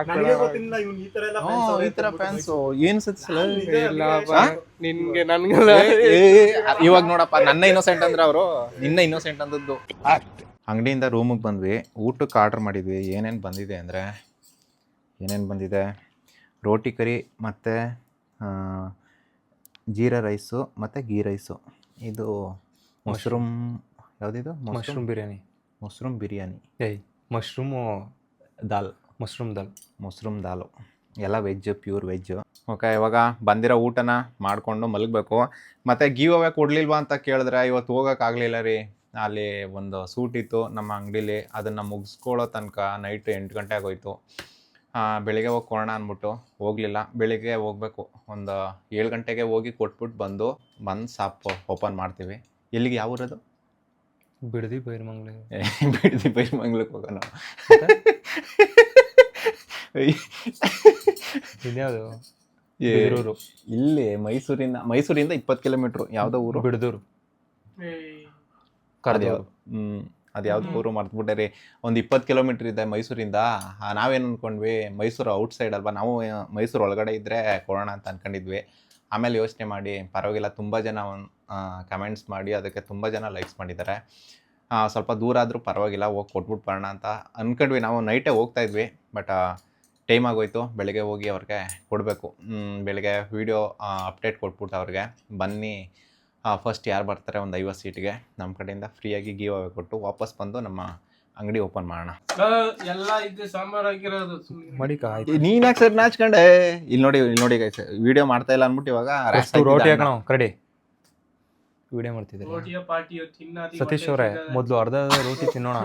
ಈ ತರ ಫ್ಯಾನ್ಸ್ ಏನ್ ಸತ್ಸಲ್ಲ
ನಿನ್ಗೆ ನನ್ಗೆಲ್ಲ.
ಇವಾಗ ನೋಡಪ್ಪ, ನನ್ನ ಇನ್ನೋಸೆಂಟ್ ಅಂದ್ರೆ ಅವರು ನಿನ್ನ ಇನ್ನೋಸೆಂಟ್ ಅಂದದ್ದು. ಅಂಗಡಿಯಿಂದ ರೂಮಿಗೆ ಬಂದ್ವಿ. ಊಟಕ್ಕೆ ಆರ್ಡರ್ ಮಾಡಿದ್ವಿ. ಏನೇನು ಬಂದಿದೆ ರೋಟಿ ಕರಿ ಮತ್ತು ಜೀರಾ ರೈಸು ಮತ್ತು ಗೀ ರೈಸು. ಇದು ಮಶ್ರೂಮ್, ಯಾವುದಿದು?
ಮಶ್ರೂಮ್ ಬಿರಿಯಾನಿ.
ಮಶ್ರೂಮ್ ದಾಲು ಎಲ್ಲ ವೆಜ್ಜು, ಪ್ಯೂರ್ ವೆಜ್ಜು. ಓಕೆ, ಇವಾಗ ಬಂದಿರೋ ಊಟನ ಮಾಡಿಕೊಂಡು ಮಲಗಬೇಕು. ಮತ್ತು ಗಿವ್ ಅವೇ ಕೊಡಲಿಲ್ವಾ ಅಂತ ಕೇಳಿದ್ರೆ ಇವತ್ತು ಹೋಗೋಕ್ಕಾಗಲಿಲ್ಲ ರೀ. ಅಲ್ಲಿ ಒಂದು ಸೂಟ್ ಇತ್ತು ನಮ್ಮ ಅಂಗಡೀಲಿ, ಅದನ್ನು ಮುಗಿಸ್ಕೊಳ್ಳೋ ತನಕ ನೈಟ್ 8 ಗಂಟೆ ಆಗೋಯ್ತು. ಬೆಳಿಗ್ಗೆ ಹೋಗಿ ಕೊಡೋಣ ಅಂದ್ಬಿಟ್ಟು ಹೋಗಲಿಲ್ಲ. ಬೆಳಿಗ್ಗೆ ಹೋಗಬೇಕು, ಒಂದು 7 ಗಂಟೆಗೆ ಹೋಗಿ ಕೊಟ್ಬಿಟ್ಟು ಬಂದು ಶಾಪ್ ಓಪನ್ ಮಾಡ್ತೀವಿ. ಎಲ್ಲಿಗೆ? ಯಾವ ಊರದು?
ಬಿಡದಿ ಬೈರಮಂಗ್ಲ.
ಬೈರಮಂಗ್ಲಕ್ಕೆ ಹೋಗೋಣ.
ಇದ್ಯಾವುದು?
ಇಲ್ಲಿ ಮೈಸೂರಿಂದ 20 ಕಿಲೋಮೀಟ್ರು. ಯಾವುದೋ ಊರು?
ಬಿಡದೂರು.
ಅದು ಯಾವ್ದು ಊರು ಮರ್ತ್ಬಿಟ್ಟೆ ರೀ. ಒಂದು 20 ಕಿಲೋಮೀಟ್ರ್ ಇದೆ ಮೈಸೂರಿಂದ. ನಾವೇನು ಅಂದ್ಕೊಂಡ್ವಿ, ಮೈಸೂರು ಔಟ್ಸೈಡ್ ಅಲ್ವಾ, ನಾವು ಮೈಸೂರು ಒಳಗಡೆ ಇದ್ದರೆ ಕೊಡೋಣ ಅಂತ ಅಂದ್ಕೊಂಡಿದ್ವಿ. ಆಮೇಲೆ ಯೋಚನೆ ಮಾಡಿ ಪರವಾಗಿಲ್ಲ, ತುಂಬ ಜನ ಕಮೆಂಟ್ಸ್ ಮಾಡಿ ಅದಕ್ಕೆ ತುಂಬ ಜನ ಲೈಕ್ಸ್ ಮಾಡಿದ್ದಾರೆ. ಸ್ವಲ್ಪ ದೂರ ಆದರೂ ಪರವಾಗಿಲ್ಲ, ಹೋಗಿ ಕೊಟ್ಬಿಟ್ಟು ಬರೋಣ ಅಂತ ಅಂದ್ಕೊಂಡ್ವಿ. ನಾವು ನೈಟೇ ಹೋಗ್ತಾಯಿದ್ವಿ, ಬಟ್ ಟೈಮ್ ಆಗೋಯ್ತು. ಬೆಳಗ್ಗೆ ಹೋಗಿ ಅವ್ರಿಗೆ ಕೊಡಬೇಕು. ಬೆಳಗ್ಗೆ ವೀಡಿಯೋ ಅಪ್ಡೇಟ್ ಕೊಟ್ಬಿಟ್ಟು ಅವ್ರಿಗೆ ಬನ್ನಿ, ಫಸ್ಟ್ ಯಾರು ಬರ್ತಾರೆ ಒಂದು 50 ಸೀಟ್ಗೆ ನಮ್ಮ ಕಡೆಯಿಂದ ಫ್ರೀಯಾಗಿ ಗಿವ್ ಅವೇ ಕೊಟ್ಟು ವಾಪಸ್ ಬಂದು ನಮ್ಮ ಅಂಗಡಿ ಓಪನ್ ಮಾಡೋಣ.
ಎಲ್ಲ ಇದೆ ಸಾಂಬಾರ್ ಹಾಕಿರೋದು.
ನೀನ್ ಯಾಕೆ ಸರ್ ನಾಚ್ಕೊಂಡೆ? ಇಲ್ಲಿ ನೋಡಿ ಗೈಸ್, ವಿಡಿಯೋ ಮಾಡ್ತಾ ಇಲ್ಲ ಅಂದ್ಬಿಟ್ಟು ಇವಾಗ
ರೋಟಿ ಹಾಕೋಣ ಕರಡಿ ವಿಡಿಯೋ ಮಾಡ್ತಿದ್ದಾರೆ. ಸತೀಶ್ ಅವರೇ, ಮೊದಲು ಅರ್ಧ ರೋಟಿ ತಿನ್ನೋಣ,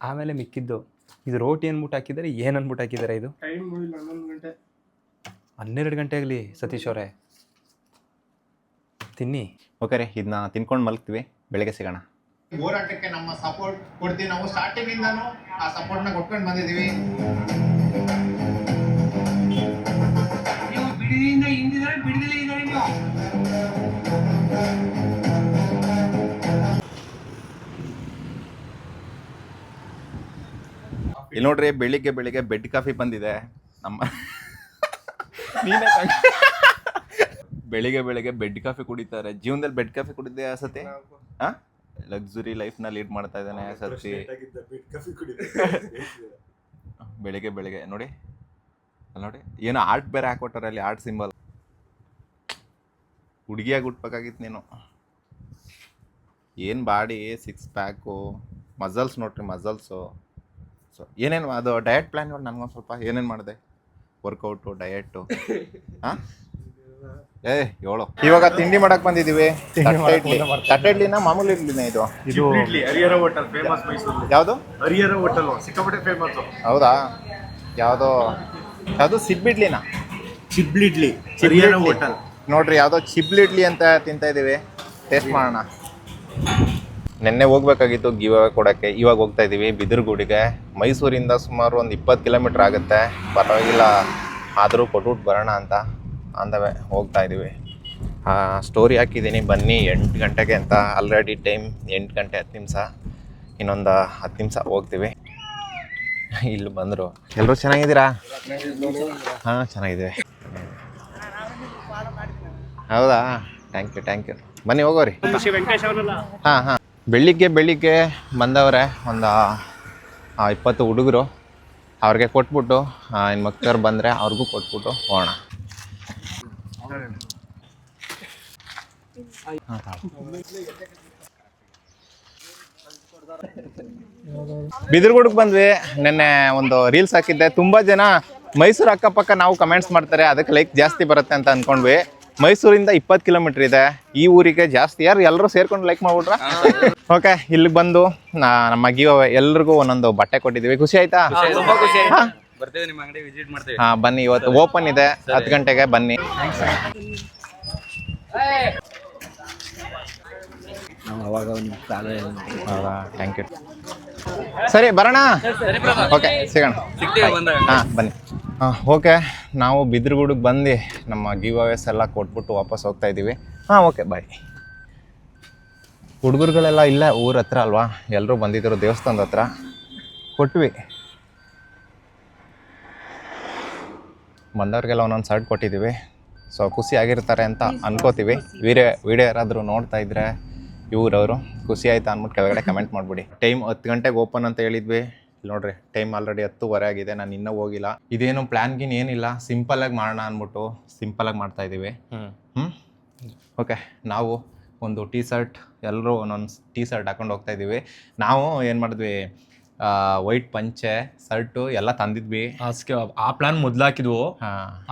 ಆಮೇಲೆ ಮಿಕ್ಕಿದ್ದು. ಇದು ರೋಟಿ ಅನ್ಬಿಟ್ಟು ಹಾಕಿದ್ದಾರೆ, ಏನು ಅನ್ಬಿಟ್ಟು ಹಾಕಿದ್ದಾರೆ? ಇದು 12 ಗಂಟೆ ಆಗಲಿ ಸತೀಶ್ ಅವರೇ, ತಿನ್ನಿ.
ಓಕೆ ರೀ, ಇದನ್ನ ತಿನ್ಕೊಂಡು ಮಲಗ್ತೀವಿ. ಬೆಳಗ್ಗೆ ಸಿಗೋಣ. ಹೋರಾಟಕ್ಕೆ ನಮ್ಮ ಸಪೋರ್ಟ್ ಕೊಡ್ತೀವಿ. ನಾವು ಸ್ಟಾರ್ಟಿಂಗ್ ಇಂದಾನು ಆ ಸಪೋರ್ಟ್ನ ಕೊಟ್ಕೊಂಡು ಬಂದಿದ್ದೀವಿ. ಇಲ್ಲಿ ನೋಡ್ರಿ, ಬೆಳಿಗ್ಗೆ ಬೆಡ್ ಕಾಫಿ ಬಂದಿದೆ ನಮ್ಮ ನೀನೇ ಬೆಳಿಗ್ಗೆ ಬೆಡ್ ಕಾಫಿ ಕುಡಿತಾರೆ. ಜೀವನದಲ್ಲಿ ಬೆಡ್ ಕಾಫಿ ಕುಡಿದ್ದೆ ಸತಿ? ಹಾ, ಲಕ್ಸುರಿ ಲೈಫ್ನ ಲೀಡ್ ಮಾಡ್ತಾ ಇದ್ದಾನೆ ಸತಿ. ಬೆಳಿಗ್ಗೆ ನೋಡಿ, ಅಲ್ಲಿ ನೋಡಿ ಏನೋ ಆರ್ಟ್ ಬೇರೆ ಹಾಕೊಟ್ಟಾರೆ ಅಲ್ಲಿ, ಆರ್ಟ್ ಸಿಂಬಲ್. ಹುಡುಗಿಯಾಗಿ ಹುಟ್ಬೇಕಾಗಿತ್ತು ನೀನು. ಏನು ಬಾಡಿ, 6 ಪ್ಯಾಕು, ಮಸಲ್ಸ್ ನೋಡ್ರಿ, ಮಸಲ್ಸು. ಸೊ ಏನೇನು ಅದು ಡಯಟ್ ಪ್ಲ್ಯಾನ್ ನೋಡಿ ನನಗೊಂದು ಸ್ವಲ್ಪ ಏನೇನು ಮಾಡಿದೆ, ವರ್ಕೌಟು, ಡಯಟು. ಹಾಂ ಹೇಳು. ಇವಾಗ ತಿಂಡಿ ಮಾಡಕ್ ಬಂದಿದ್ದೀವಿ. ತಟ್ಟೆ ಇಡ್ಲಿನ ಮಾಮೂಲಿ ಇಡ್ಲಿನ ಇದು?
ಇದು
ಹರಿಹರ ಹೋಟೆಲ್ ಫೇಮಸ್ ಮೈಸೂರು.
ಯಾವುದು?
ಹರಿಹರ ಹೋಟೆಲ್ ಸಿಕ್ಕಾಪಟ್ಟೆ ಫೇಮಸ್.
ಹೌದಾ? ಯಾವುದು ಸಿಬ್ಬಿಡ್ಲಿನ?
ಚಿಬ್ಲಿಡ್ಲಿ ಹರಿಹರ ಹೋಟೆಲ್
ನೋಡ್ರಿ, ಯಾವುದೋ ಚಿಬ್ಲಿಡ್ಲಿ ಅಂತ ತಿಂತಾ ಇದ್ದೀವಿ. ಟೇಸ್ಟ್ ಮಾಡೋಣ. ನೆನ್ನೆ ಹೋಗ್ಬೇಕಾಗಿತ್ತು ಗಿವ್ ಅವೇ ಕೊಡೋಕ್ಕೆ, ಇವಾಗ ಹೋಗ್ತಾ ಇದ್ದೀವಿ ಬಿದಿರ್ಗೂಡಿಗೆ. ಮೈಸೂರಿಂದ ಸುಮಾರು ಒಂದು 20 ಕಿಲೋಮೀಟ್ರ್ ಆಗುತ್ತೆ. ಪರವಾಗಿಲ್ಲ, ಆದರೂ ಕೊಟ್ಬಿಟ್ಟು ಬರೋಣ ಅಂತ ಅಂದವೆ ಹೋಗ್ತಾ ಇದ್ದೀವಿ. ಸ್ಟೋರಿ ಹಾಕಿದ್ದೀನಿ ಬನ್ನಿ 8 ಗಂಟೆಗೆ ಅಂತ. ಆಲ್ರೆಡಿ ಟೈಮ್ 8 ಗಂಟೆ 10 ನಿಮಿಷ. ಇನ್ನೊಂದು 10 ನಿಮಿಷ ಹೋಗ್ತೀವಿ. ಇಲ್ಲಿ ಬಂದರು. ಎಲ್ಲರೂ ಚೆನ್ನಾಗಿದ್ದೀರಾ? ಹಾಂ, ಚೆನ್ನಾಗಿದ್ದೀವಿ. ಹೌದಾ? Thank you. ಬನ್ನಿ ಹೋಗೋರಿ. ಹಾಂ ಬೆಳಿಗ್ಗೆ ಬಂದವ್ರೆ ಒಂದು 20 ಹುಡುಗರು. ಅವ್ರಿಗೆ ಕೊಟ್ಬಿಟ್ಟು ಇನ್ನು ಮಕ್ಕಳು ಬಂದರೆ ಅವ್ರಿಗೂ ಕೊಟ್ಬಿಟ್ಟು ಹೋಗೋಣ. ಬಿದಿರ್ಗುಡಿಗೆ ಬಂದ್ವಿ. ನೆನ್ನೆ ಒಂದು ರೀಲ್ಸ್ ಹಾಕಿದ್ದೆ. ತುಂಬ ಜನ ಮೈಸೂರು ಅಕ್ಕಪಕ್ಕ ನಾವು ಕಮೆಂಟ್ಸ್ ಮಾಡ್ತಾರೆ, ಅದಕ್ಕೆ ಲೈಕ್ ಜಾಸ್ತಿ ಬರುತ್ತೆ ಅಂತ ಅಂದ್ಕೊಂಡ್ವಿ. ಮೈಸೂರಿಂದ 20 ಕಿಲೋಮೀಟ್ರ್ ಇದೆ ಈ ಊರಿಗೆ. ಜಾಸ್ತಿ ಎಲ್ಲರೂ ಸೇರ್ಕೊಂಡು ಲೈಕ್ ಮಾಡ್ಬಿಟ್ರ? ಓಕೆ, ಇಲ್ಲಿ ಬಂದು ನಮ್ಮ ಗಿವ್ ಅವೇ ಎಲ್ರಿಗೂ ಒಂದೊಂದು ಬಟ್ಟೆ ಕೊಟ್ಟಿದ್ದೀವಿ. ಖುಷಿ ಆಯ್ತಾ?
ಬರ್ತೀವಿ, ನಿಮ್ಮ ಅಂಗಡಿ ವಿಸಿಟ್ ಮಾಡ್ತೀವಿ.
ಹಾಂ ಬನ್ನಿ, ಇವತ್ತು ಓಪನ್ ಇದೆ 10 ಗಂಟೆಗೆ ಬನ್ನಿ. ಹೌದಾ? Thank you. ಸರಿ ಬರೋಣ. ಓಕೆ, ಸಿಗೋಣ. ಹಾಂ ಬನ್ನಿ. ಓಕೆ, ನಾವು ಬಿದಿರ್ಗೂಡಿಗೆ ಬಂದು ನಮ್ಮ ಗಿವ್ ಅವೇಸ್ ಎಲ್ಲ ಕೊಟ್ಬಿಟ್ಟು ವಾಪಸ್ ಹೋಗ್ತಾ ಇದ್ದೀವಿ. ಹಾಂ ಓಕೆ, ಬಾಯ್. ಹುಡುಗರುಗಳೆಲ್ಲ ಇಲ್ಲ, ಊರ ಹತ್ರ ಅಲ್ವಾ, ಎಲ್ಲರೂ ಬಂದಿದ್ದರು ದೇವಸ್ಥಾನದ ಹತ್ರ. ಕೊಟ್ವಿ, ಬಂದವ್ರಿಗೆಲ್ಲ ಒಂದೊಂದು ಶರ್ಟ್ ಕೊಟ್ಟಿದ್ದೀವಿ. ಸೊ ಖುಷಿ ಆಗಿರ್ತಾರೆ ಅಂತ ಅನ್ಕೋತೀವಿ. ವಿಡಿಯೋ ಯಾರಾದರೂ ನೋಡ್ತಾ ಇದ್ರೆ ಇವ್ರವರು ಖುಷಿ ಆಯ್ತಾ ಅಂದ್ಬಿಟ್ಟು ಕೆಳಗಡೆ ಕಮೆಂಟ್ ಮಾಡಿಬಿಡಿ. ಟೈಮ್ 10 ಗಂಟೆಗೆ ಓಪನ್ ಅಂತ ಹೇಳಿದ್ವಿ. ಇಲ್ಲಿ ನೋಡ್ರಿ, ಟೈಮ್ ಆಲ್ರೆಡಿ 10:15 ಆಗಿದೆ. ನಾನು ಇನ್ನೂ ಹೋಗಿಲ್ಲ. ಇದೇನು ಪ್ಲ್ಯಾನ್ಗಿನ್ ಏನಿಲ್ಲ, ಸಿಂಪಲ್ಲಾಗಿ ಮಾಡೋಣ ಅಂದ್ಬಿಟ್ಟು ಸಿಂಪಲ್ಲಾಗಿ ಮಾಡ್ತಾಯಿದ್ದೀವಿ. ಓಕೆ, ನಾವು ಒಂದು ಟೀ ಶರ್ಟ್, ಎಲ್ಲರೂ ಒಂದೊಂದು ಟೀ ಶರ್ಟ್ ಹಾಕೊಂಡು ಹೋಗ್ತಾ ಇದ್ದೀವಿ. ನಾವು ಏನು ಮಾಡಿದ್ವಿ, ವೈಟ್ ಪಂಚೆ ಶರ್ಟು ಎಲ್ಲ ತಂದಿದ್ವಿ.
ಆ ಪ್ಲಾನ್ ಮೊದ್ಲು ಹಾಕಿದ್ವು.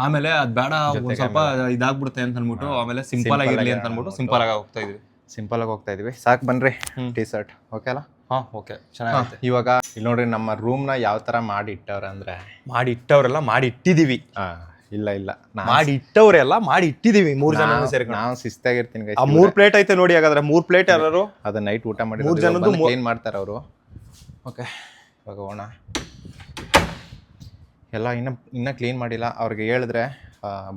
ಆಮೇಲೆ ಅದು ಬೇಡ, ಸ್ವಲ್ಪ ಇದಾಗ್ಬಿಡುತ್ತೆ ಅಂತ ಅಂದ್ಬಿಟ್ಟು ಆಮೇಲೆ ಸಿಂಪಲ್ ಆಗಿರಲಿ ಅಂತ ಅಂದ್ಬಿಟ್ಟು ಸಿಂಪಲ್ ಆಗಿ ಹೋಗ್ತಾ ಇದ್ವಿ. ಸಾಕು ಬನ್ರಿ ಟೀ ಶರ್ಟ್. ಓಕೆ ಅಲ್ಲ? ಹಾಂ ಓಕೆ, ಚೆನ್ನಾಗಿದೆ.
ಇವಾಗ ಇಲ್ಲಿ ನೋಡ್ರಿ, ನಮ್ಮ ರೂಮ್ನ ಯಾವ ಥರ ಮಾಡಿ ಇಟ್ಟವ್ರೆ ಅಂದರೆ,
ಮಾಡಿ ಇಟ್ಟವರೆಲ್ಲ ಮಾಡಿ ಇಟ್ಟಿದ್ದೀವಿ.
ಇಲ್ಲ
ಮಾಡಿ ಇಟ್ಟವ್ರೆಲ್ಲ ಮಾಡಿ ಇಟ್ಟಿದ್ದೀವಿ. 3 ಜನ ಸೇರ್ಕೊಂಡು
ನಾವು ಶಿಸ್ತಾಗಿರ್ತೀನಿ.
ಆ 3 ಪ್ಲೇಟ್ ಐತೆ ನೋಡಿ. ಹಾಗಾದ್ರೆ 3 ಪ್ಲೇಟ್ ಯಾರು
ಅದು ನೈಟ್ ಊಟ ಮಾಡಿ
3 ಜನದ್ದು
ಕ್ಲೀನ್ ಮಾಡ್ತಾರೆ ಅವರು. ಓಕೆ, ಇವಾಗ ಹೋಗೋಣ. ಎಲ್ಲ ಇನ್ನೂ ಕ್ಲೀನ್ ಮಾಡಿಲ್ಲ. ಅವ್ರಿಗೆ ಹೇಳಿದ್ರೆ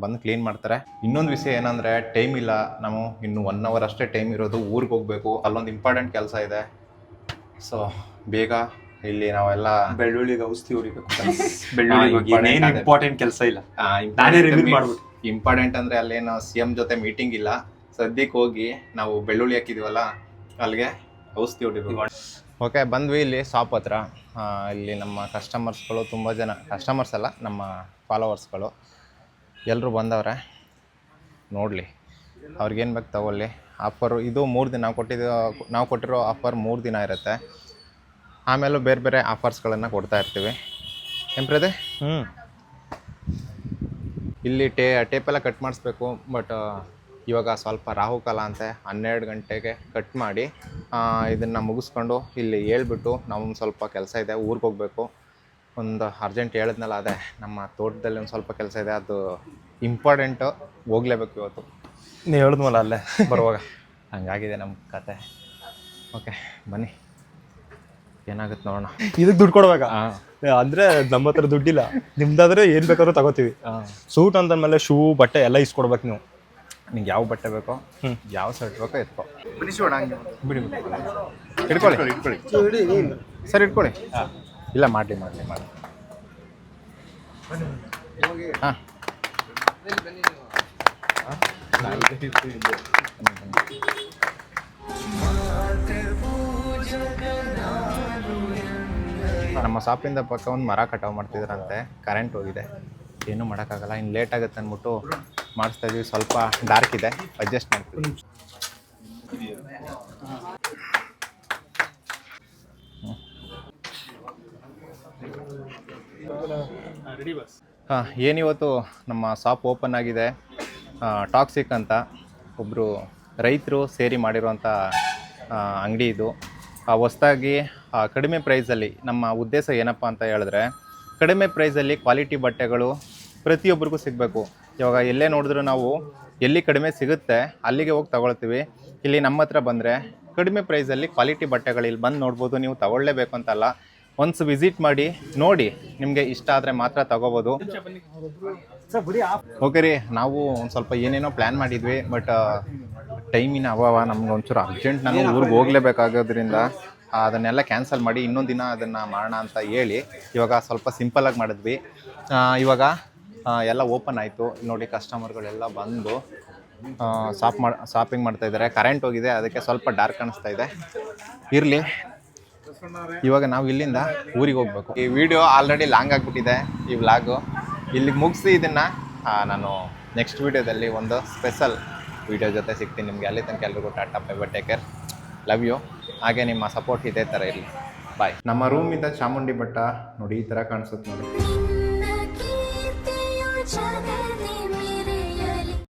ಬಂದು ಕ್ಲೀನ್ ಮಾಡ್ತಾರೆ. ಇನ್ನೊಂದು ವಿಷಯ ಏನಂದರೆ, ಟೈಮ್ ಇಲ್ಲ. ನಾವು ಇನ್ನು 1 ಅವರ್ ಅಷ್ಟೇ ಟೈಮ್ ಇರೋದು. ಊರಿಗೆ ಹೋಗಬೇಕು, ಅಲ್ಲೊಂದು ಇಂಪಾರ್ಟೆಂಟ್ ಕೆಲಸ ಇದೆ. ಸೊ ಬೇಗ ಇಲ್ಲಿ ನಾವೆಲ್ಲ
ಬೆಳ್ಳುಳ್ಳಿಗೆ ಔಷಧಿ ಹೊಡಿಬೇಕು. ಇಂಪಾರ್ಟೆಂಟ್ ಕೆಲಸ ಇಲ್ಲ,
ಇಂಪಾರ್ಟೆಂಟ್ ಅಂದರೆ ಅಲ್ಲೇನು CM ಜೊತೆ ಮೀಟಿಂಗ್ ಇಲ್ಲ. ಸದ್ಯಕ್ಕೆ ಹೋಗಿ ನಾವು ಬೆಳ್ಳುಳ್ಳಿ ಹಾಕಿದ್ದೀವಲ್ಲ, ಅಲ್ಲಿಗೆ ಔಷಧಿ ಹೊಡಿಬೇಕು. ಓಕೆ, ಬಂದ್ವಿ ಇಲ್ಲಿ ಶಾಪ್ ಹತ್ರ. ಇಲ್ಲಿ ನಮ್ಮ ಕಸ್ಟಮರ್ಸ್ಗಳು ತುಂಬ ಜನ, ಕಸ್ಟಮರ್ಸ್ ಅಲ್ಲ, ನಮ್ಮ ಫಾಲೋವರ್ಸ್ಗಳು ಎಲ್ಲರೂ ಬಂದವ್ರೆ. ನೋಡಲಿ, ಅವ್ರಿಗೇನು ಬೇಕು ತಗೊಳ್ಳಿ. ಆಫರು ಇದು 3 ದಿನ ನಾವು ಕೊಟ್ಟಿರೋ ಆಫರ್ 3 ದಿನ ಇರುತ್ತೆ. ಆಮೇಲೂ ಬೇರೆ ಬೇರೆ ಆಫರ್ಸ್ಗಳನ್ನು ಕೊಡ್ತಾ ಇರ್ತೀವಿ. ಎಂಪ್ರದೆ ಇಲ್ಲಿ ಟೇಪೆಲ್ಲ ಕಟ್ ಮಾಡಿಸ್ಬೇಕು. ಬಟ್ ಇವಾಗ ಸ್ವಲ್ಪ ರಾಹುಕಾಲ ಅಂತೆ, 12 ಗಂಟೆಗೆ ಕಟ್ ಮಾಡಿ ಇದನ್ನು ಮುಗಿಸ್ಕೊಂಡು ಇಲ್ಲಿ ಹೇಳ್ಬಿಟ್ಟು ನಾವು ಸ್ವಲ್ಪ ಕೆಲಸ ಇದೆ, ಊರಿಗೆ ಹೋಗಬೇಕು. ಒಂದು ಅರ್ಜೆಂಟ್ ಹೇಳಿದ್ನಲ್ಲ, ಅದೇ ನಮ್ಮ ತೋಟದಲ್ಲಿ ಒಂದು ಸ್ವಲ್ಪ ಕೆಲಸ ಇದೆ, ಅದು ಇಂಪಾರ್ಟೆಂಟು, ಹೋಗಲೇಬೇಕು ಇವತ್ತು.
ನೀವು ಹೇಳಿದ್ವಲ್ಲ ಅಲ್ಲೇ ಬರುವಾಗ.
ಹಂಗಾಗಿದೆ ನಮ್ಮ ಕತೆ. ಓಕೆ ಬನ್ನಿ ಏನಾಗುತ್ತೆ ನೋಡೋಣ.
ಇದಕ್ಕೆ ದುಡ್ಡು ಕೊಡ್ಬೇಕಾ? ಅಂದರೆ ನಮ್ಮ ಹತ್ರ ದುಡ್ಡಿಲ್ಲ, ನಿಮ್ದಾದ್ರೆ ಏನು ಬೇಕಾದ್ರೂ ತಗೋತೀವಿ. ಸೂಟ್ ಅಂತಂದ್ಮೇಲೆ ಶೂ ಬಟ್ಟೆ ಎಲ್ಲ ಇಸ್ಕೊಡ್ಬೇಕು ನೀವು.
ನಿಂಗೆ ಯಾವ ಬಟ್ಟೆ ಬೇಕೋ ಯಾವ ಶರ್ಟ್ ಬೇಕೋ ಎತ್ಕೋ. ಬಿಡಿ ಇಟ್ಕೊಳ್ಳಿ ಸರ್, ಇಟ್ಕೊಳ್ಳಿ. ಇಲ್ಲ ಮಾಡಲಿ ಹಾಂ ನಮ್ಮ ಶಾಪಿಂದ ಪಕ್ಕ ಒಂದು ಮರ ಕಟಾವು ಮಾಡ್ತಿದ್ರಂತೆ, ಕರೆಂಟ್ ಹೋಗಿದೆ, ಏನೂ ಮಾಡೋಕ್ಕಾಗಲ್ಲ. ಇನ್ನು ಲೇಟ್ ಆಗುತ್ತೆ ಅಂದ್ಬಿಟ್ಟು ಮಾಡಿಸ್ತಾ ಇದೀವಿ. ಸ್ವಲ್ಪ ಡಾರ್ಕ್ ಇದೆ, ಅಡ್ಜಸ್ಟ್ ಮಾಡ್ತೀವಿ. ಹಾಂ, ಏನಿವತ್ತು ನಮ್ಮ ಶಾಪ್ ಓಪನ್ ಆಗಿದೆ. ಟಾಕ್ಸಿಕ್ ಅಂತ ಒಬ್ಬರು ರೈತರು ಸೇರಿ ಮಾಡಿರುವಂಥ ಅಂಗಡಿ ಇದು. ಹೊಸದಾಗಿ ಕಡಿಮೆ ಪ್ರೈಸಲ್ಲಿ, ನಮ್ಮ ಉದ್ದೇಶ ಏನಪ್ಪ ಅಂತ ಹೇಳಿದ್ರೆ ಕಡಿಮೆ ಪ್ರೈಸಲ್ಲಿ ಕ್ವಾಲಿಟಿ ಬಟ್ಟೆಗಳು ಪ್ರತಿಯೊಬ್ಬರಿಗೂ ಸಿಗಬೇಕು. ಇವಾಗ ಎಲ್ಲೇ ನೋಡಿದ್ರು ನಾವು ಎಲ್ಲಿ ಕಡಿಮೆ ಸಿಗುತ್ತೆ ಅಲ್ಲಿಗೆ ಹೋಗಿ ತಗೊಳ್ತೀವಿ. ಇಲ್ಲಿ ನಮ್ಮ ಹತ್ರ ಬಂದರೆ ಕಡಿಮೆ ಪ್ರೈಸಲ್ಲಿ ಕ್ವಾಲಿಟಿ ಬಟ್ಟೆಗಳು ಇಲ್ಲಿ ಬಂದು ನೋಡ್ಬೋದು. ನೀವು ತಗೊಳ್ಳೇಬೇಕು ಅಂತಲ್ಲ, ಒನ್ಸ್ ವಿಸಿಟ್ ಮಾಡಿ ನೋಡಿ, ನಿಮಗೆ ಇಷ್ಟ ಆದರೆ ಮಾತ್ರ ತಗೋಬೋದು. ಓಕೆ ರೀ, ನಾವು ಒಂದು ಸ್ವಲ್ಪ ಏನೇನೋ ಪ್ಲ್ಯಾನ್ ಮಾಡಿದ್ವಿ, ಬಟ್ ಟೈಮಿನ ಅಭಾವ, ನಮ್ಗೆ ಒಂಚೂರು ಅರ್ಜೆಂಟ್, ನಾನು ಊರಿಗೆ ಹೋಗಲೇಬೇಕಾಗೋದ್ರಿಂದ ಅದನ್ನೆಲ್ಲ ಕ್ಯಾನ್ಸಲ್ ಮಾಡಿ ಇನ್ನೊಂದು ದಿನ ಅದನ್ನು ಮಾಡೋಣ ಅಂತ ಹೇಳಿ ಇವಾಗ ಸ್ವಲ್ಪ ಸಿಂಪಲಾಗಿ ಮಾಡಿದ್ವಿ. ಇವಾಗ ಎಲ್ಲ ಓಪನ್ ಆಯಿತು ನೋಡಿ, ಕಸ್ಟಮರ್ಗಳೆಲ್ಲ ಬಂದು ಶಾಪಿಂಗ್ ಮಾಡ್ತಾಯಿದ್ದಾರೆ. ಕರೆಂಟ್ ಹೋಗಿದೆ, ಅದಕ್ಕೆ ಸ್ವಲ್ಪ ಡಾರ್ಕ್ ಕಾಣಿಸ್ತಾ ಇದೆ. ಇರಲಿ, ಇವಾಗ ನಾವು ಇಲ್ಲಿಂದ ಊರಿಗೆ ಹೋಗ್ಬೇಕು. ಈ ವಿಡಿಯೋ ಆಲ್ರೆಡಿ ಲಾಂಗ್ ಆಗಿಬಿಟ್ಟಿದೆ. ಈ ವ್ಲಾಗು ಇಲ್ಲಿಗೆ ಮುಗಿಸಿ ಇದನ್ನು ನಾನು ನೆಕ್ಸ್ಟ್ ವೀಡಿಯೋದಲ್ಲಿ ಒಂದು ಸ್ಪೆಷಲ್ ವೀಡಿಯೋ ಜೊತೆ ಸಿಗ್ತೀನಿ ನಿಮಗೆ. ಅಲ್ಲಿ ತನಕ ಎಲ್ರಿಗೂ tata, bye bye, take care, love you. ಹಾಗೆ ನಿಮ್ಮ ಸಪೋರ್ಟ್ ಇದೇ ಥರ ಇರಲಿ. ಬಾಯ್. ನಮ್ಮ ರೂಮಿಂದ ಚಾಮುಂಡಿ ಬೆಟ್ಟ ನೋಡಿ ಈ ಥರ ಕಾಣಿಸುತ್ತೆ ನೋಡಿ.